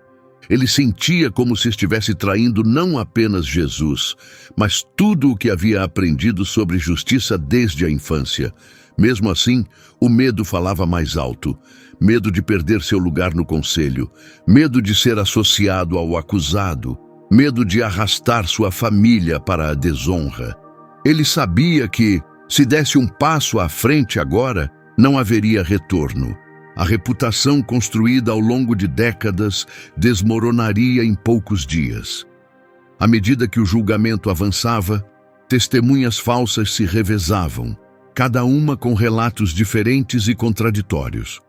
Ele sentia como se estivesse traindo não apenas Jesus, mas tudo o que havia aprendido sobre justiça desde a infância. Mesmo assim, o medo falava mais alto. Medo de perder seu lugar no conselho, medo de ser associado ao acusado, medo de arrastar sua família para a desonra. Ele sabia que, se desse um passo à frente agora, não haveria retorno. A reputação construída ao longo de décadas desmoronaria em poucos dias. À medida que o julgamento avançava, testemunhas falsas se revezavam, cada uma com relatos diferentes e contraditórios.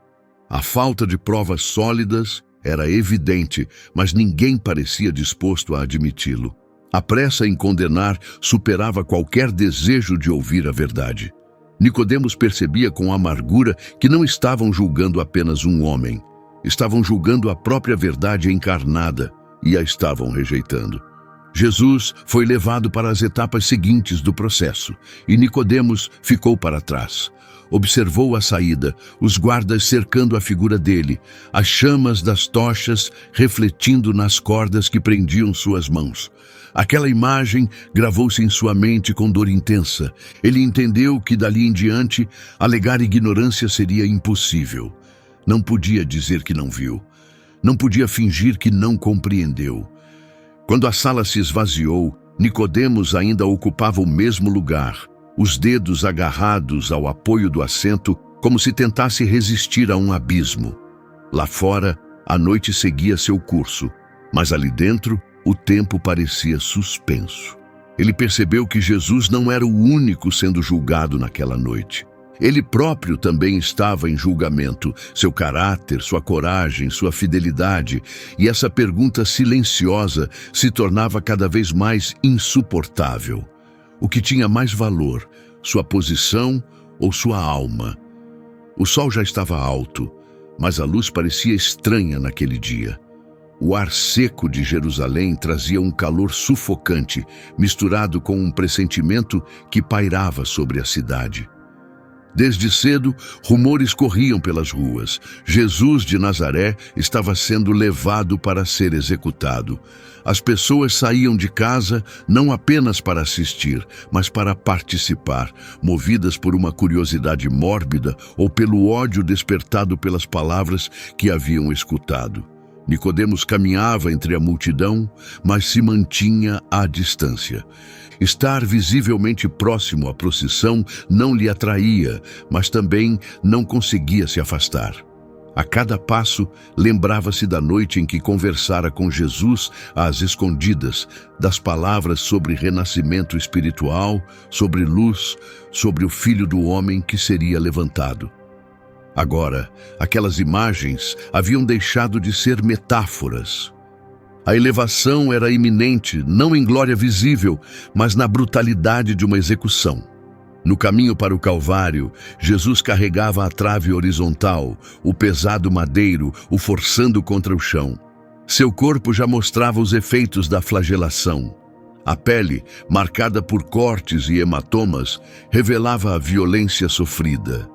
A falta de provas sólidas era evidente, mas ninguém parecia disposto a admiti-lo. A pressa em condenar superava qualquer desejo de ouvir a verdade. Nicodemos percebia com amargura que não estavam julgando apenas um homem. Estavam julgando a própria verdade encarnada e a estavam rejeitando. Jesus foi levado para as etapas seguintes do processo, e Nicodemos ficou para trás. Observou a saída, os guardas cercando a figura dele, as chamas das tochas refletindo nas cordas que prendiam suas mãos. Aquela imagem gravou-se em sua mente com dor intensa. Ele entendeu que dali em diante alegar ignorância seria impossível. Não podia dizer que não viu. Não podia fingir que não compreendeu. Quando a sala se esvaziou, Nicodemos ainda ocupava o mesmo lugar, os dedos agarrados ao apoio do assento, como se tentasse resistir a um abismo. Lá fora, a noite seguia seu curso, mas ali dentro, o tempo parecia suspenso. Ele percebeu que Jesus não era o único sendo julgado naquela noite. Ele próprio também estava em julgamento, seu caráter, sua coragem, sua fidelidade, e essa pergunta silenciosa se tornava cada vez mais insuportável. O que tinha mais valor, sua posição ou sua alma? O sol já estava alto, mas a luz parecia estranha naquele dia. O ar seco de Jerusalém trazia um calor sufocante, misturado com um pressentimento que pairava sobre a cidade. Desde cedo, rumores corriam pelas ruas. Jesus de Nazaré estava sendo levado para ser executado. As pessoas saíam de casa não apenas para assistir, mas para participar, movidas por uma curiosidade mórbida ou pelo ódio despertado pelas palavras que haviam escutado. Nicodemos caminhava entre a multidão, mas se mantinha à distância. Estar visivelmente próximo à procissão não lhe atraía, mas também não conseguia se afastar. A cada passo, lembrava-se da noite em que conversara com Jesus às escondidas, das palavras sobre renascimento espiritual, sobre luz, sobre o Filho do Homem que seria levantado. Agora, aquelas imagens haviam deixado de ser metáforas. A elevação era iminente, não em glória visível, mas na brutalidade de uma execução. No caminho para o Calvário, Jesus carregava a trave horizontal, o pesado madeiro, o forçando contra o chão. Seu corpo já mostrava os efeitos da flagelação. A pele, marcada por cortes e hematomas, revelava a violência sofrida.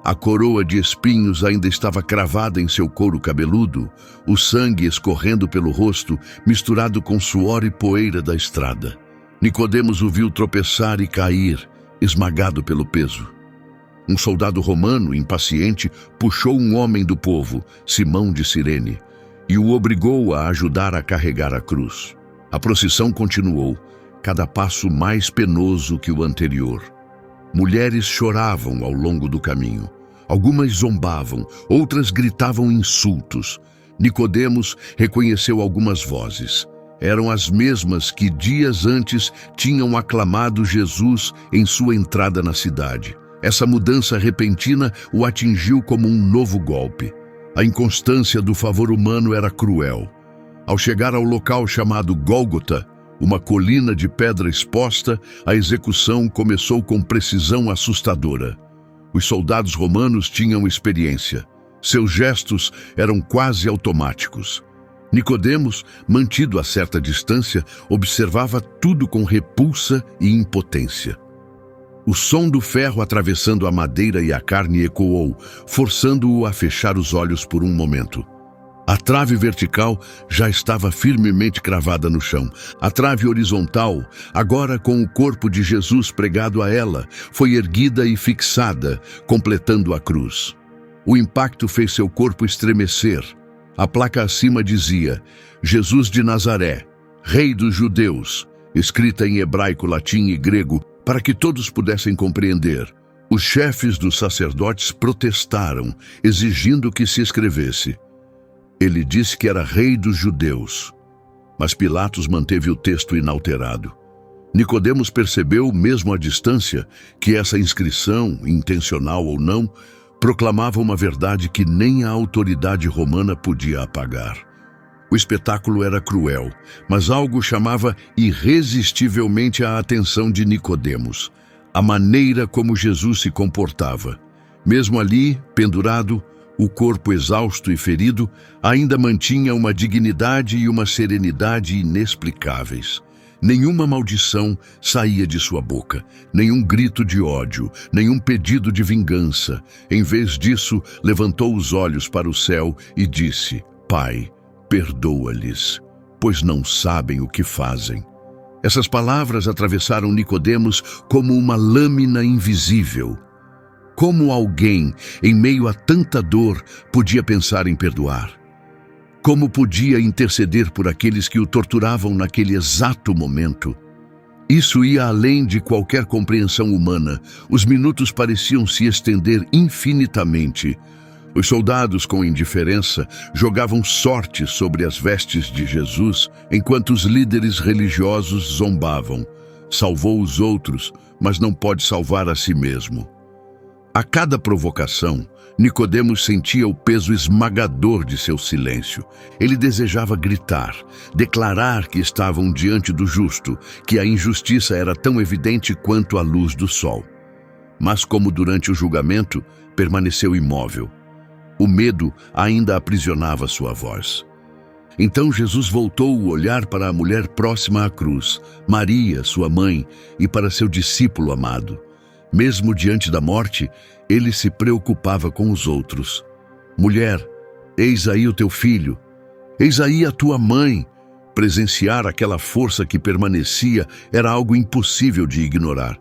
A coroa de espinhos ainda estava cravada em seu couro cabeludo, o sangue escorrendo pelo rosto, misturado com suor e poeira da estrada. Nicodemos o viu tropeçar e cair, esmagado pelo peso. Um soldado romano, impaciente, puxou um homem do povo, Simão de Cirene, e o obrigou a ajudar a carregar a cruz. A procissão continuou, cada passo mais penoso que o anterior. Mulheres choravam ao longo do caminho. Algumas zombavam, outras gritavam insultos. Nicodemos reconheceu algumas vozes. Eram as mesmas que dias antes tinham aclamado Jesus em sua entrada na cidade. Essa mudança repentina o atingiu como um novo golpe. A inconstância do favor humano era cruel. Ao chegar ao local chamado Gólgota, uma colina de pedra exposta, a execução começou com precisão assustadora. Os soldados romanos tinham experiência. Seus gestos eram quase automáticos. Nicodemos, mantido a certa distância, observava tudo com repulsa e impotência. O som do ferro atravessando a madeira e a carne ecoou, forçando-o a fechar os olhos por um momento. A trave vertical já estava firmemente cravada no chão. A trave horizontal, agora com o corpo de Jesus pregado a ela, foi erguida e fixada, completando a cruz. O impacto fez seu corpo estremecer. A placa acima dizia: Jesus de Nazaré, Rei dos Judeus, escrita em hebraico, latim e grego, para que todos pudessem compreender. Os chefes dos sacerdotes protestaram, exigindo que se escrevesse: Ele disse que era rei dos judeus, mas Pilatos manteve o texto inalterado. Nicodemos percebeu, mesmo à distância, que essa inscrição, intencional ou não, proclamava uma verdade que nem a autoridade romana podia apagar. O espetáculo era cruel, mas algo chamava irresistivelmente a atenção de Nicodemos: a maneira como Jesus se comportava. Mesmo ali, pendurado, o corpo exausto e ferido ainda mantinha uma dignidade e uma serenidade inexplicáveis. Nenhuma maldição saía de sua boca, nenhum grito de ódio, nenhum pedido de vingança. Em vez disso, levantou os olhos para o céu e disse: Pai, perdoa-lhes, pois não sabem o que fazem. Essas palavras atravessaram Nicodemos como uma lâmina invisível. Como alguém, em meio a tanta dor, podia pensar em perdoar? Como podia interceder por aqueles que o torturavam naquele exato momento? Isso ia além de qualquer compreensão humana. Os minutos pareciam se estender infinitamente. Os soldados, com indiferença, jogavam sorte sobre as vestes de Jesus, enquanto os líderes religiosos zombavam. Salvou os outros, mas não pode salvar a si mesmo. A cada provocação, Nicodemos sentia o peso esmagador de seu silêncio. Ele desejava gritar, declarar que estavam diante do justo, que a injustiça era tão evidente quanto a luz do sol. Mas como durante o julgamento, permaneceu imóvel. O medo ainda aprisionava sua voz. Então Jesus voltou o olhar para a mulher próxima à cruz, Maria, sua mãe, e para seu discípulo amado. Mesmo diante da morte, ele se preocupava com os outros. Mulher, eis aí o teu filho, eis aí a tua mãe. Presenciar aquela força que permanecia era algo impossível de ignorar.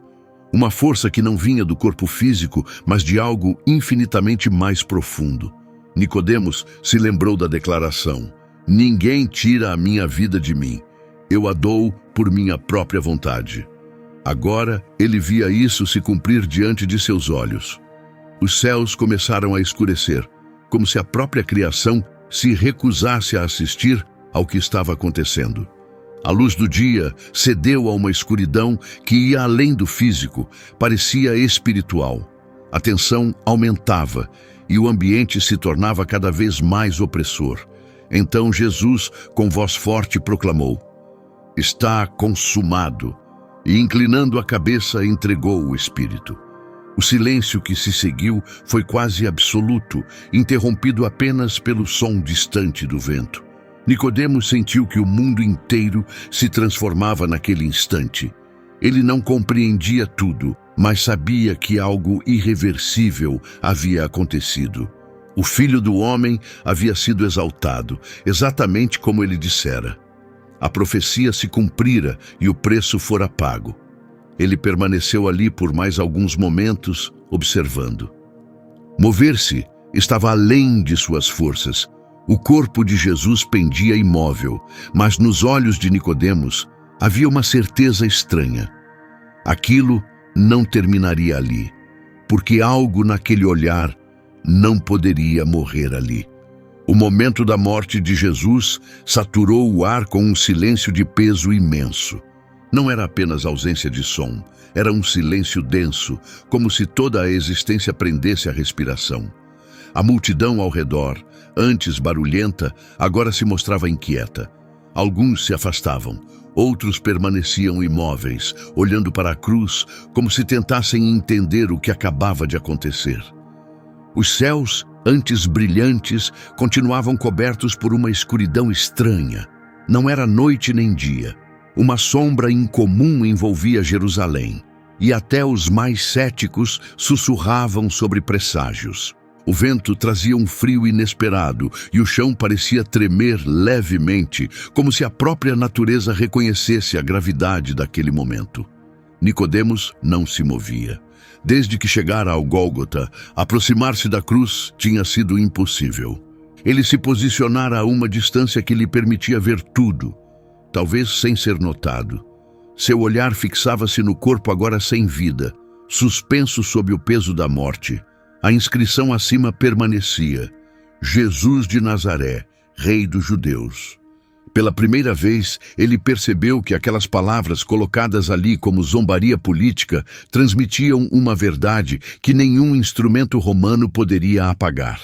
Uma força que não vinha do corpo físico, mas de algo infinitamente mais profundo. Nicodemos se lembrou da declaração: Ninguém tira a minha vida de mim, eu a dou por minha própria vontade. Agora ele via isso se cumprir diante de seus olhos. Os céus começaram a escurecer, como se a própria criação se recusasse a assistir ao que estava acontecendo. A luz do dia cedeu a uma escuridão que ia além do físico, parecia espiritual. A tensão aumentava e o ambiente se tornava cada vez mais opressor. Então Jesus, com voz forte, proclamou: Está consumado. E, inclinando a cabeça, entregou o Espírito. O silêncio que se seguiu foi quase absoluto, interrompido apenas pelo som distante do vento. Nicodemos sentiu que o mundo inteiro se transformava naquele instante. Ele não compreendia tudo, mas sabia que algo irreversível havia acontecido. O Filho do Homem havia sido exaltado, exatamente como ele dissera. A profecia se cumprira e o preço fora pago. Ele permaneceu ali por mais alguns momentos, observando. Mover-se estava além de suas forças. O corpo de Jesus pendia imóvel, mas nos olhos de Nicodemos havia uma certeza estranha. Aquilo não terminaria ali, porque algo naquele olhar não poderia morrer ali. O momento da morte de Jesus saturou o ar com um silêncio de peso imenso. Não era apenas ausência de som, era um silêncio denso, como se toda a existência prendesse a respiração. A multidão ao redor, antes barulhenta, agora se mostrava inquieta. Alguns se afastavam, outros permaneciam imóveis, olhando para a cruz, como se tentassem entender o que acabava de acontecer. Os céus, antes brilhantes, continuavam cobertos por uma escuridão estranha. Não era noite nem dia. Uma sombra incomum envolvia Jerusalém, e até os mais céticos sussurravam sobre presságios. O vento trazia um frio inesperado e o chão parecia tremer levemente, como se a própria natureza reconhecesse a gravidade daquele momento. Nicodemos não se movia. Desde que chegara ao Gólgota, aproximar-se da cruz tinha sido impossível. Ele se posicionara a uma distância que lhe permitia ver tudo, talvez sem ser notado. Seu olhar fixava-se no corpo agora sem vida, suspenso sob o peso da morte. A inscrição acima permanecia: Jesus de Nazaré, Rei dos Judeus. Pela primeira vez, ele percebeu que aquelas palavras colocadas ali como zombaria política transmitiam uma verdade que nenhum instrumento romano poderia apagar.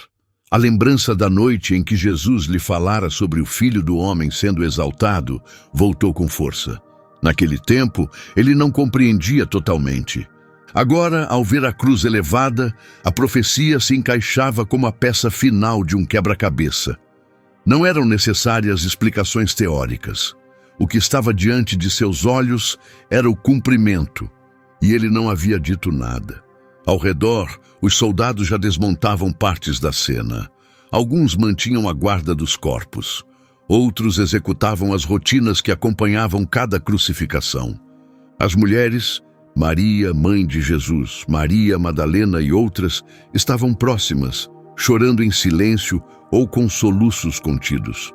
A lembrança da noite em que Jesus lhe falara sobre o Filho do Homem sendo exaltado voltou com força. Naquele tempo, ele não compreendia totalmente. Agora, ao ver a cruz elevada, a profecia se encaixava como a peça final de um quebra-cabeça. Não eram necessárias explicações teóricas. O que estava diante de seus olhos era o cumprimento, e ele não havia dito nada. Ao redor, os soldados já desmontavam partes da cena. Alguns mantinham a guarda dos corpos. Outros executavam as rotinas que acompanhavam cada crucificação. As mulheres, Maria, mãe de Jesus, Maria Madalena e outras, estavam próximas, chorando em silêncio ou com soluços contidos.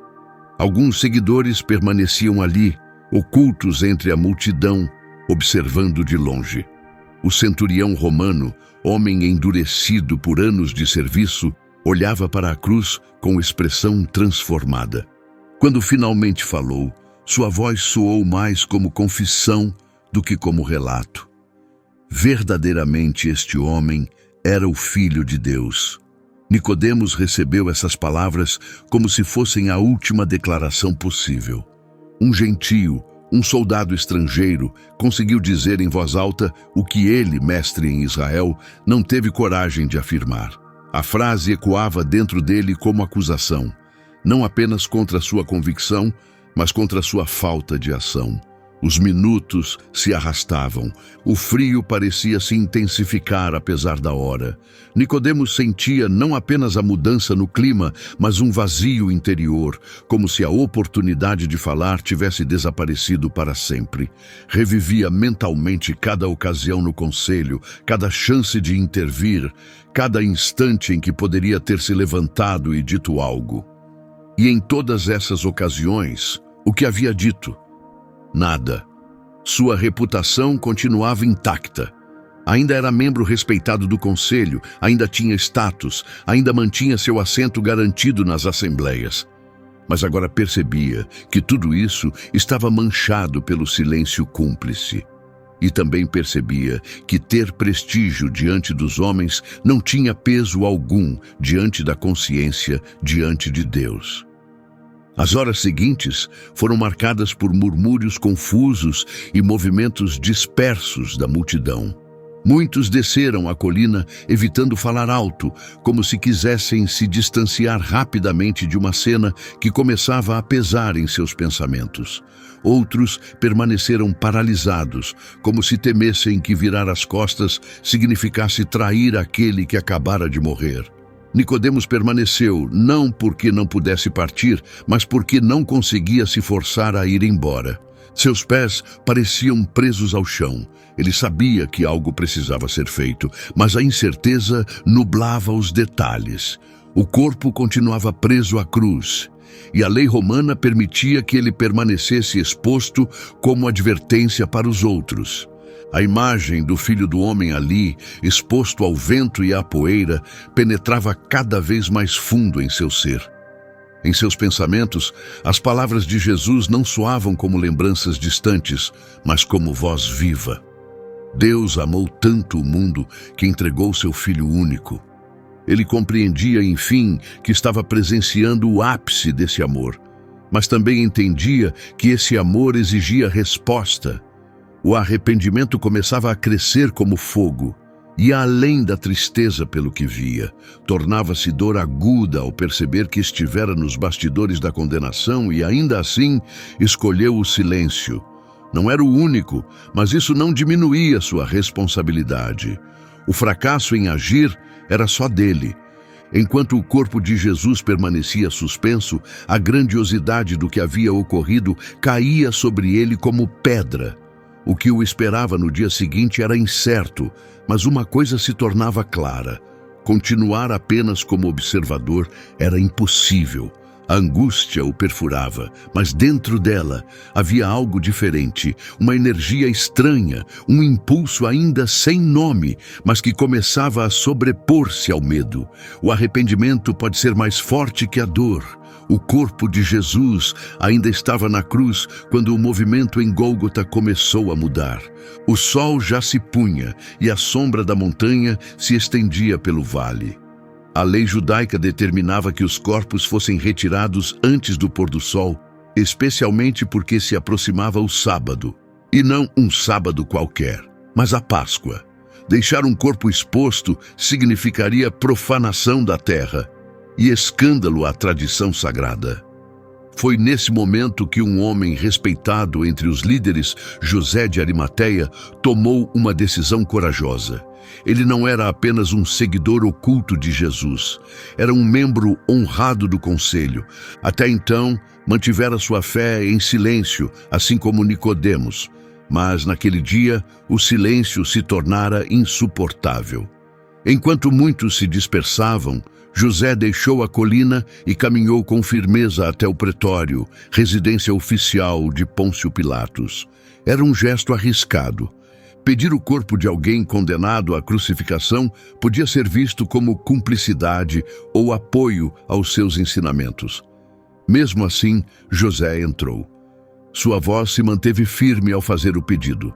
Alguns seguidores permaneciam ali, ocultos entre a multidão, observando de longe. O centurião romano, homem endurecido por anos de serviço, olhava para a cruz com expressão transformada. Quando finalmente falou, sua voz soou mais como confissão do que como relato. Verdadeiramente este homem era o Filho de Deus. Nicodemos recebeu essas palavras como se fossem a última declaração possível. Um gentio, um soldado estrangeiro, conseguiu dizer em voz alta o que ele, mestre em Israel, não teve coragem de afirmar. A frase ecoava dentro dele como acusação, não apenas contra sua convicção, mas contra sua falta de ação. Os minutos se arrastavam. O frio parecia se intensificar apesar da hora. Nicodemos sentia não apenas a mudança no clima, mas um vazio interior, como se a oportunidade de falar tivesse desaparecido para sempre. Revivia mentalmente cada ocasião no conselho, cada chance de intervir, cada instante em que poderia ter se levantado e dito algo. E em todas essas ocasiões, o que havia dito? Nada. Sua reputação continuava intacta. Ainda era membro respeitado do conselho, ainda tinha status, ainda mantinha seu assento garantido nas assembleias. Mas agora percebia que tudo isso estava manchado pelo silêncio cúmplice. E também percebia que ter prestígio diante dos homens não tinha peso algum diante da consciência, diante de Deus. As horas seguintes foram marcadas por murmúrios confusos e movimentos dispersos da multidão. Muitos desceram a colina evitando falar alto, como se quisessem se distanciar rapidamente de uma cena que começava a pesar em seus pensamentos. Outros permaneceram paralisados, como se temessem que virar as costas significasse trair aquele que acabara de morrer. Nicodemos permaneceu, não porque não pudesse partir, mas porque não conseguia se forçar a ir embora. Seus pés pareciam presos ao chão. Ele sabia que algo precisava ser feito, mas a incerteza nublava os detalhes. O corpo continuava preso à cruz, e a lei romana permitia que ele permanecesse exposto como advertência para os outros. A imagem do Filho do Homem ali, exposto ao vento e à poeira, penetrava cada vez mais fundo em seu ser. Em seus pensamentos, as palavras de Jesus não soavam como lembranças distantes, mas como voz viva. Deus amou tanto o mundo que entregou seu Filho único. Ele compreendia, enfim, que estava presenciando o ápice desse amor, mas também entendia que esse amor exigia resposta. O arrependimento começava a crescer como fogo, ia além da tristeza pelo que via. Tornava-se dor aguda ao perceber que estivera nos bastidores da condenação e, ainda assim, escolheu o silêncio. Não era o único, mas isso não diminuía sua responsabilidade. O fracasso em agir era só dele. Enquanto o corpo de Jesus permanecia suspenso, a grandiosidade do que havia ocorrido caía sobre ele como pedra. O que o esperava no dia seguinte era incerto, mas uma coisa se tornava clara. Continuar apenas como observador era impossível. A angústia o perfurava, mas dentro dela havia algo diferente, uma energia estranha, um impulso ainda sem nome, mas que começava a sobrepor-se ao medo. O arrependimento pode ser mais forte que a dor. O corpo de Jesus ainda estava na cruz quando o movimento em Gólgota começou a mudar. O sol já se punha e a sombra da montanha se estendia pelo vale. A lei judaica determinava que os corpos fossem retirados antes do pôr do sol, especialmente porque se aproximava o sábado. E não um sábado qualquer, mas a Páscoa. Deixar um corpo exposto significaria profanação da terra e escândalo à tradição sagrada. Foi nesse momento que um homem respeitado entre os líderes, José de Arimateia, tomou uma decisão corajosa. Ele não era apenas um seguidor oculto de Jesus, era um membro honrado do conselho. Até então, mantivera sua fé em silêncio, assim como Nicodemos. Mas naquele dia, o silêncio se tornara insuportável. Enquanto muitos se dispersavam, José deixou a colina e caminhou com firmeza até o pretório, residência oficial de Pôncio Pilatos. Era um gesto arriscado. Pedir o corpo de alguém condenado à crucificação podia ser visto como cumplicidade ou apoio aos seus ensinamentos. Mesmo assim, José entrou. Sua voz se manteve firme ao fazer o pedido.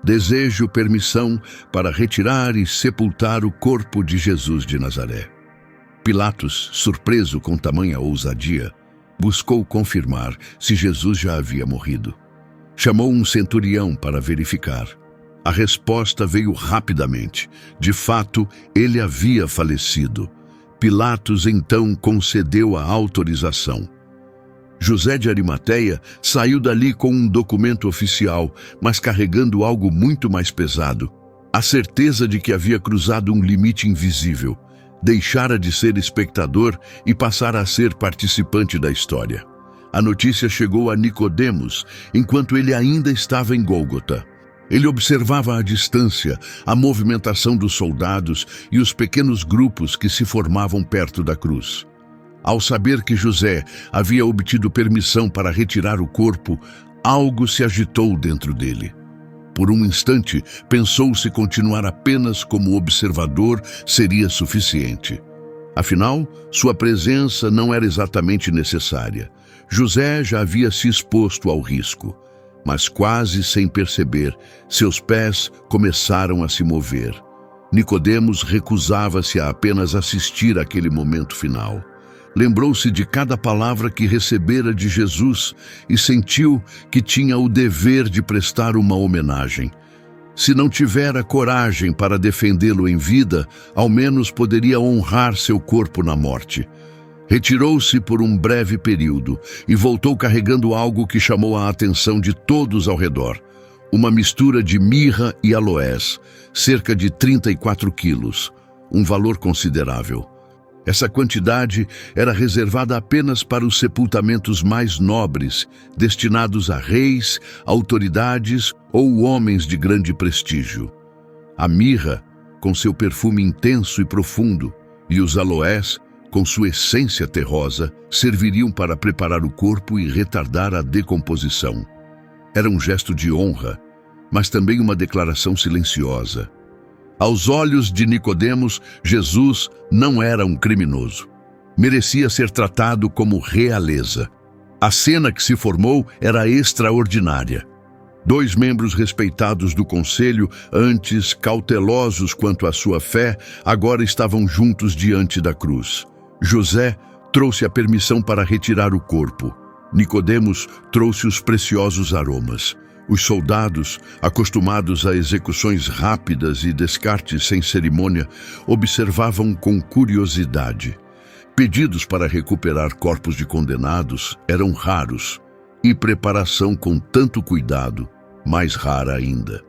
Desejo permissão para retirar e sepultar o corpo de Jesus de Nazaré. Pilatos, surpreso com tamanha ousadia, buscou confirmar se Jesus já havia morrido. Chamou um centurião para verificar. A resposta veio rapidamente. De fato, ele havia falecido. Pilatos então concedeu a autorização. José de Arimateia saiu dali com um documento oficial, mas carregando algo muito mais pesado. A certeza de que havia cruzado um limite invisível. Deixara de ser espectador e passara a ser participante da história. A notícia chegou a Nicodemos, enquanto ele ainda estava em Gólgota. Ele observava à distância a movimentação dos soldados e os pequenos grupos que se formavam perto da cruz. Ao saber que José havia obtido permissão para retirar o corpo, algo se agitou dentro dele. Por um instante, pensou se continuar apenas como observador seria suficiente. Afinal, sua presença não era exatamente necessária. José já havia se exposto ao risco. Mas quase sem perceber, seus pés começaram a se mover. Nicodemos recusava-se a apenas assistir àquele momento final. Lembrou-se de cada palavra que recebera de Jesus e sentiu que tinha o dever de prestar uma homenagem. Se não tivera coragem para defendê-lo em vida, ao menos poderia honrar seu corpo na morte. Retirou-se por um breve período e voltou carregando algo que chamou a atenção de todos ao redor. Uma mistura de mirra e aloés, cerca de 34 quilos, um valor considerável. Essa quantidade era reservada apenas para os sepultamentos mais nobres, destinados a reis, autoridades ou homens de grande prestígio. A mirra, com seu perfume intenso e profundo, e os aloés, com sua essência terrosa, serviriam para preparar o corpo e retardar a decomposição. Era um gesto de honra, mas também uma declaração silenciosa. Aos olhos de Nicodemos, Jesus não era um criminoso. Merecia ser tratado como realeza. A cena que se formou era extraordinária. 2 membros respeitados do conselho, antes cautelosos quanto à sua fé, agora estavam juntos diante da cruz. José trouxe a permissão para retirar o corpo. Nicodemos trouxe os preciosos aromas. Os soldados, acostumados a execuções rápidas e descartes sem cerimônia, observavam com curiosidade. Pedidos para recuperar corpos de condenados eram raros, e preparação com tanto cuidado, mais rara ainda.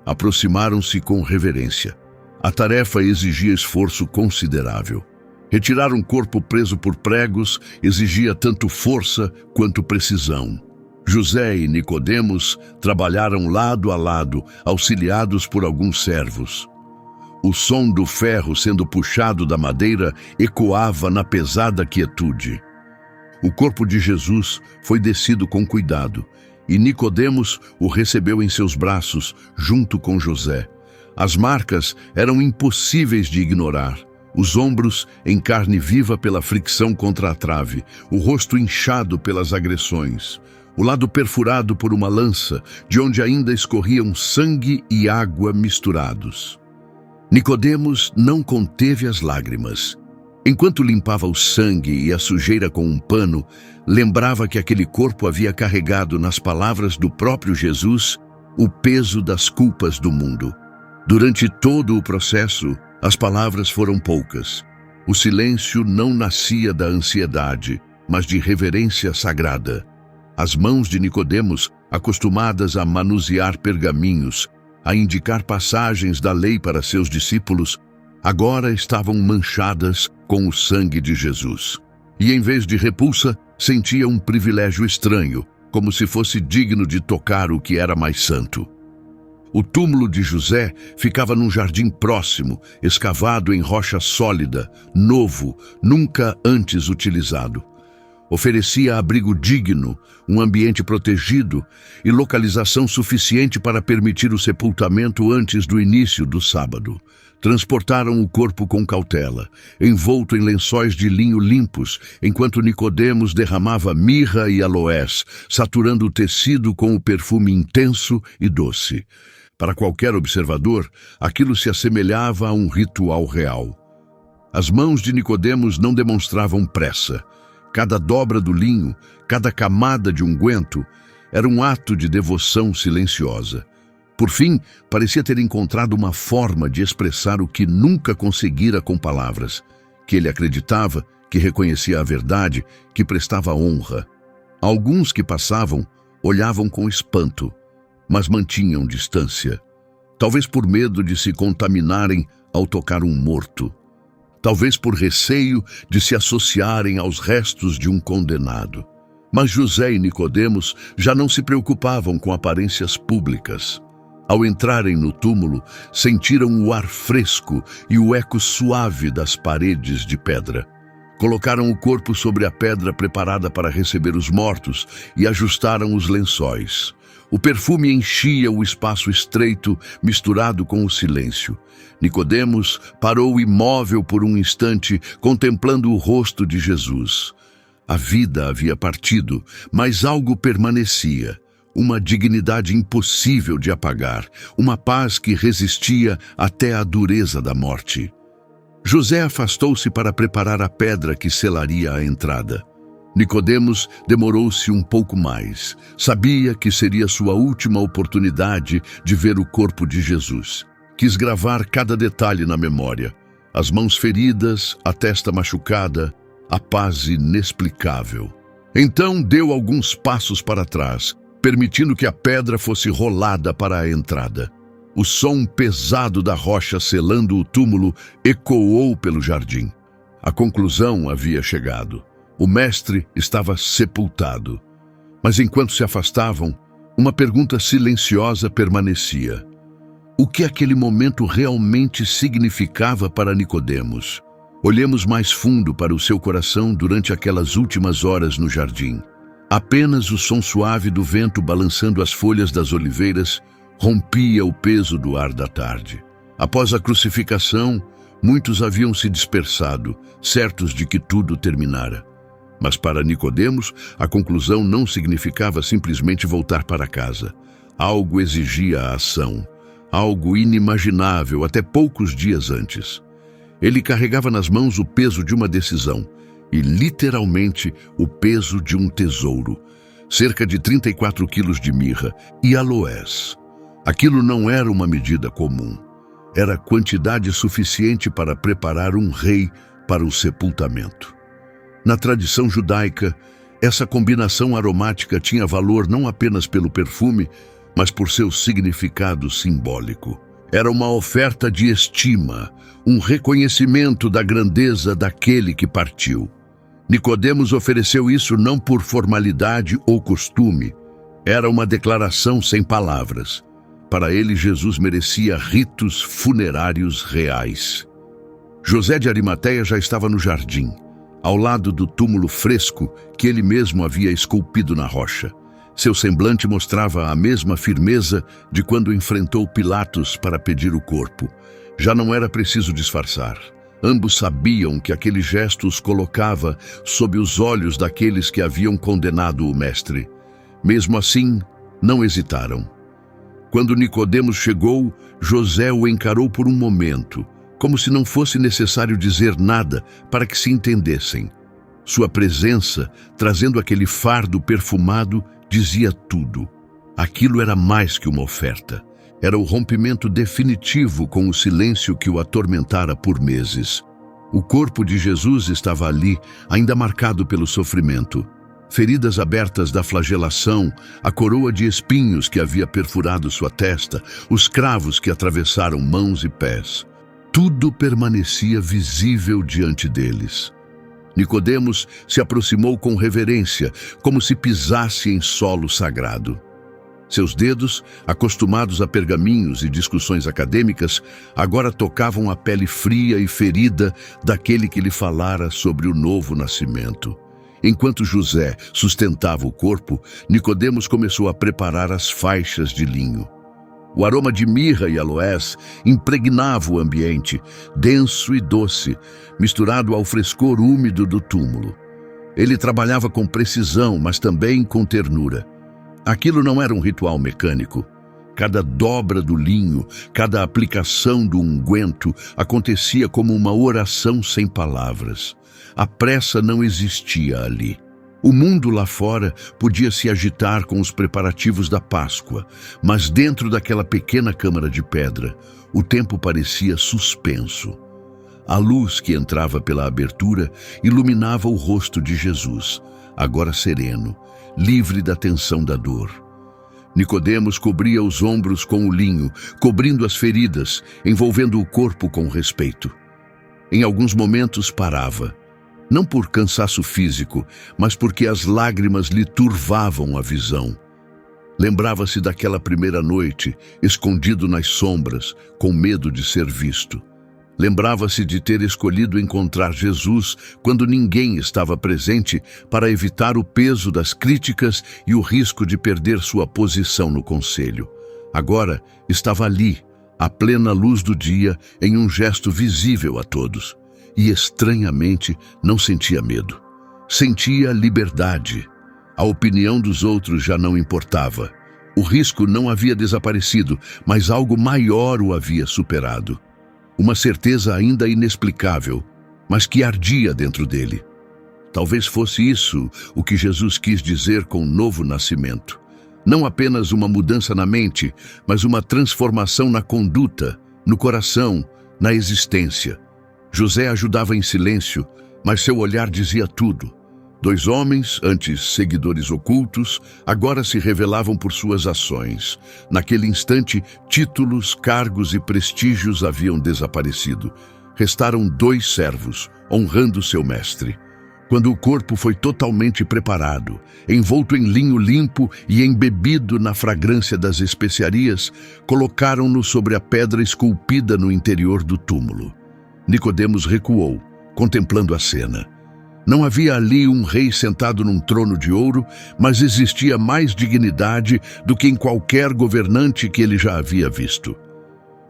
Aproximaram-se com reverência. A tarefa exigia esforço considerável. Retirar um corpo preso por pregos exigia tanto força quanto precisão. José e Nicodemos trabalharam lado a lado, auxiliados por alguns servos. O som do ferro sendo puxado da madeira ecoava na pesada quietude. O corpo de Jesus foi descido com cuidado, e Nicodemos o recebeu em seus braços, junto com José. As marcas eram impossíveis de ignorar. Os ombros em carne viva pela fricção contra a trave, o rosto inchado pelas agressões, o lado perfurado por uma lança, de onde ainda escorriam sangue e água misturados. Nicodemos não conteve as lágrimas. Enquanto limpava o sangue e a sujeira com um pano, lembrava que aquele corpo havia carregado nas palavras do próprio Jesus o peso das culpas do mundo. Durante todo o processo, as palavras foram poucas. O silêncio não nascia da ansiedade, mas de reverência sagrada. As mãos de Nicodemos, acostumadas a manusear pergaminhos, a indicar passagens da lei para seus discípulos, agora estavam manchadas com o sangue de Jesus. E em vez de repulsa, sentia um privilégio estranho, como se fosse digno de tocar o que era mais santo. O túmulo de José ficava num jardim próximo, escavado em rocha sólida, novo, nunca antes utilizado. Oferecia abrigo digno, um ambiente protegido e localização suficiente para permitir o sepultamento antes do início do sábado. Transportaram o corpo com cautela, envolto em lençóis de linho limpos, enquanto Nicodemos derramava mirra e aloés, saturando o tecido com o perfume intenso e doce. Para qualquer observador, aquilo se assemelhava a um ritual real. As mãos de Nicodemos não demonstravam pressa. Cada dobra do linho, cada camada de unguento, era um ato de devoção silenciosa. Por fim, parecia ter encontrado uma forma de expressar o que nunca conseguira com palavras, que ele acreditava, que reconhecia a verdade, que prestava honra. Alguns que passavam olhavam com espanto, mas mantinham distância, talvez por medo de se contaminarem ao tocar um morto. Talvez por receio de se associarem aos restos de um condenado. Mas José e Nicodemos já não se preocupavam com aparências públicas. Ao entrarem no túmulo, sentiram o ar fresco e o eco suave das paredes de pedra. Colocaram o corpo sobre a pedra preparada para receber os mortos e ajustaram os lençóis. O perfume enchia o espaço estreito, misturado com o silêncio. Nicodemos parou imóvel por um instante, contemplando o rosto de Jesus. A vida havia partido, mas algo permanecia. Uma dignidade impossível de apagar, uma paz que resistia até à dureza da morte. José afastou-se para preparar a pedra que selaria a entrada. Nicodemos demorou-se um pouco mais. Sabia que seria sua última oportunidade de ver o corpo de Jesus. Quis gravar cada detalhe na memória. As mãos feridas, a testa machucada, a paz inexplicável. Então deu alguns passos para trás, permitindo que a pedra fosse rolada para a entrada. O som pesado da rocha selando o túmulo ecoou pelo jardim. A conclusão havia chegado. O mestre estava sepultado. Mas enquanto se afastavam, uma pergunta silenciosa permanecia. O que aquele momento realmente significava para Nicodemos? Olhemos mais fundo para o seu coração durante aquelas últimas horas no jardim. Apenas o som suave do vento balançando as folhas das oliveiras rompia o peso do ar da tarde. Após a crucificação, muitos haviam se dispersado, certos de que tudo terminara. Mas para Nicodemos, a conclusão não significava simplesmente voltar para casa. Algo exigia a ação, algo inimaginável até poucos dias antes. Ele carregava nas mãos o peso de uma decisão e, literalmente, o peso de um tesouro. Cerca de 34 quilos de mirra e aloés. Aquilo não era uma medida comum. Era quantidade suficiente para preparar um rei para o sepultamento. Na tradição judaica, essa combinação aromática tinha valor não apenas pelo perfume, mas por seu significado simbólico. Era uma oferta de estima, um reconhecimento da grandeza daquele que partiu. Nicodemos ofereceu isso não por formalidade ou costume. Era uma declaração sem palavras. Para ele, Jesus merecia ritos funerários reais. José de Arimateia já estava no jardim, ao lado do túmulo fresco que ele mesmo havia esculpido na rocha. Seu semblante mostrava a mesma firmeza de quando enfrentou Pilatos para pedir o corpo. Já não era preciso disfarçar. Ambos sabiam que aquele gesto os colocava sob os olhos daqueles que haviam condenado o mestre. Mesmo assim, não hesitaram. Quando Nicodemos chegou, José o encarou por um momento, como se não fosse necessário dizer nada para que se entendessem. Sua presença, trazendo aquele fardo perfumado, dizia tudo. Aquilo era mais que uma oferta. Era o rompimento definitivo com o silêncio que o atormentara por meses. O corpo de Jesus estava ali, ainda marcado pelo sofrimento. Feridas abertas da flagelação, a coroa de espinhos que havia perfurado sua testa, os cravos que atravessaram mãos e pés. Tudo permanecia visível diante deles. Nicodemos se aproximou com reverência, como se pisasse em solo sagrado. Seus dedos, acostumados a pergaminhos e discussões acadêmicas, agora tocavam a pele fria e ferida daquele que lhe falara sobre o novo nascimento. Enquanto José sustentava o corpo, Nicodemos começou a preparar as faixas de linho. O aroma de mirra e aloés impregnava o ambiente, denso e doce, misturado ao frescor úmido do túmulo. Ele trabalhava com precisão, mas também com ternura. Aquilo não era um ritual mecânico. Cada dobra do linho, cada aplicação do unguento acontecia como uma oração sem palavras. A pressa não existia ali. O mundo lá fora podia se agitar com os preparativos da Páscoa, mas dentro daquela pequena câmara de pedra, o tempo parecia suspenso. A luz que entrava pela abertura iluminava o rosto de Jesus, agora sereno, livre da tensão da dor. Nicodemos cobria os ombros com o linho, cobrindo as feridas, envolvendo o corpo com respeito. Em alguns momentos parava, não por cansaço físico, mas porque as lágrimas lhe turvavam a visão. Lembrava-se daquela primeira noite, escondido nas sombras, com medo de ser visto. Lembrava-se de ter escolhido encontrar Jesus quando ninguém estava presente para evitar o peso das críticas e o risco de perder sua posição no conselho. Agora estava ali, à plena luz do dia, em um gesto visível a todos. E, estranhamente, não sentia medo. Sentia liberdade. A opinião dos outros já não importava. O risco não havia desaparecido, mas algo maior o havia superado. Uma certeza ainda inexplicável, mas que ardia dentro dele. Talvez fosse isso o que Jesus quis dizer com o novo nascimento. Não apenas uma mudança na mente, mas uma transformação na conduta, no coração, na existência. José ajudava em silêncio, mas seu olhar dizia tudo. Dois homens, antes seguidores ocultos, agora se revelavam por suas ações. Naquele instante, títulos, cargos e prestígios haviam desaparecido. Restaram dois servos, honrando seu mestre. Quando o corpo foi totalmente preparado, envolto em linho limpo e embebido na fragrância das especiarias, colocaram-no sobre a pedra esculpida no interior do túmulo. Nicodemos recuou, contemplando a cena. Não havia ali um rei sentado num trono de ouro, mas existia mais dignidade do que em qualquer governante que ele já havia visto.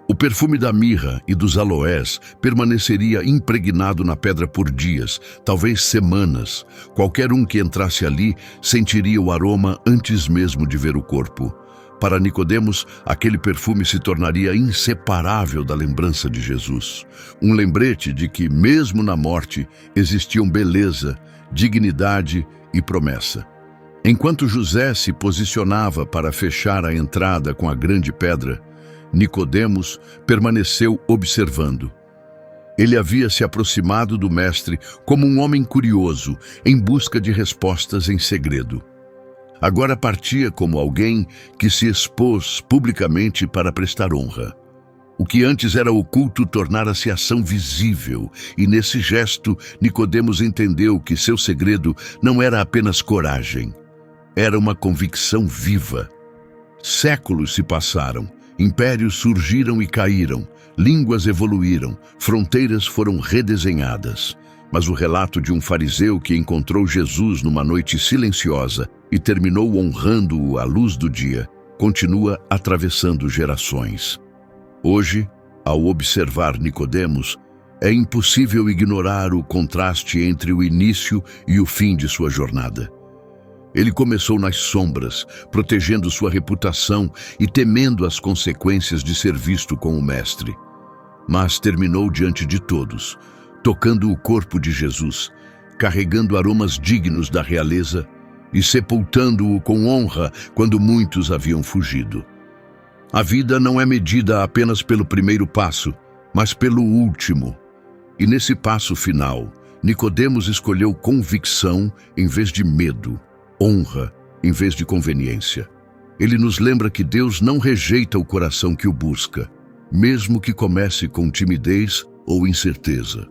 O perfume da mirra e dos aloés permaneceria impregnado na pedra por dias, talvez semanas. Qualquer um que entrasse ali sentiria o aroma antes mesmo de ver o corpo. Para Nicodemos, aquele perfume se tornaria inseparável da lembrança de Jesus. Um lembrete de que, mesmo na morte, existiam beleza, dignidade e promessa. Enquanto José se posicionava para fechar a entrada com a grande pedra, Nicodemos permaneceu observando. Ele havia se aproximado do mestre como um homem curioso, em busca de respostas em segredo. Agora partia como alguém que se expôs publicamente para prestar honra. O que antes era oculto tornara-se ação visível, e nesse gesto Nicodemos entendeu que seu segredo não era apenas coragem, era uma convicção viva. Séculos se passaram, impérios surgiram e caíram, línguas evoluíram, fronteiras foram redesenhadas. Mas o relato de um fariseu que encontrou Jesus numa noite silenciosa e terminou honrando-o à luz do dia, continua atravessando gerações. Hoje, ao observar Nicodemos, é impossível ignorar o contraste entre o início e o fim de sua jornada. Ele começou nas sombras, protegendo sua reputação e temendo as consequências de ser visto com o Mestre. Mas terminou diante de todos, tocando o corpo de Jesus, carregando aromas dignos da realeza e sepultando-o com honra quando muitos haviam fugido. A vida não é medida apenas pelo primeiro passo, mas pelo último. E nesse passo final, Nicodemos escolheu convicção em vez de medo, honra em vez de conveniência. Ele nos lembra que Deus não rejeita o coração que o busca, mesmo que comece com timidez ou incerteza.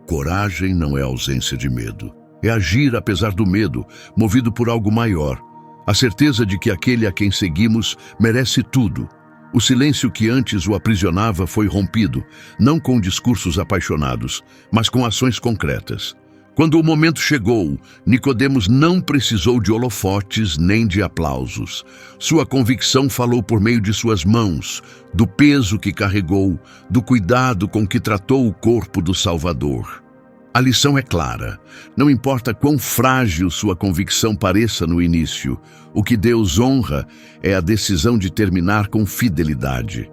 Coragem não é ausência de medo. É agir apesar do medo, movido por algo maior. A certeza de que aquele a quem seguimos merece tudo. O silêncio que antes o aprisionava foi rompido, não com discursos apaixonados, mas com ações concretas. Quando o momento chegou, Nicodemos não precisou de holofotes nem de aplausos. Sua convicção falou por meio de suas mãos, do peso que carregou, do cuidado com que tratou o corpo do Salvador. A lição é clara. Não importa quão frágil sua convicção pareça no início, o que Deus honra é a decisão de terminar com fidelidade.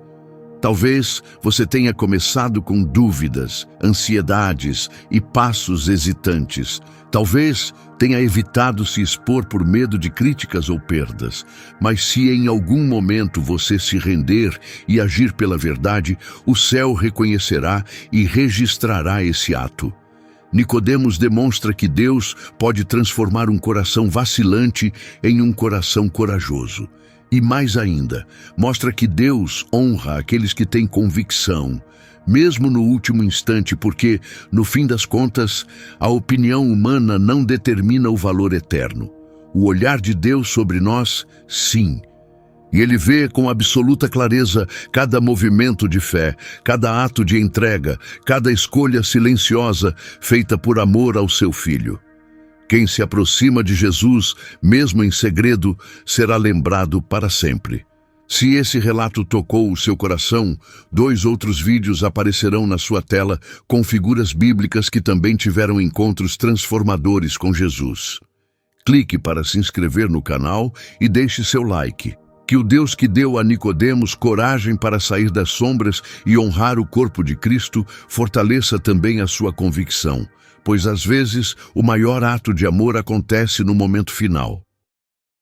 Talvez você tenha começado com dúvidas, ansiedades e passos hesitantes. Talvez tenha evitado se expor por medo de críticas ou perdas. Mas se em algum momento você se render e agir pela verdade, o céu reconhecerá e registrará esse ato. Nicodemos demonstra que Deus pode transformar um coração vacilante em um coração corajoso. E mais ainda, mostra que Deus honra aqueles que têm convicção, mesmo no último instante, porque, no fim das contas, a opinião humana não determina o valor eterno. O olhar de Deus sobre nós, sim. E Ele vê com absoluta clareza cada movimento de fé, cada ato de entrega, cada escolha silenciosa feita por amor ao seu Filho. Quem se aproxima de Jesus, mesmo em segredo, será lembrado para sempre. Se esse relato tocou o seu coração, 2 outros vídeos aparecerão na sua tela com figuras bíblicas que também tiveram encontros transformadores com Jesus. Clique para se inscrever no canal e deixe seu like. Que o Deus que deu a Nicodemos coragem para sair das sombras e honrar o corpo de Cristo fortaleça também a sua convicção, pois às vezes o maior ato de amor acontece no momento final.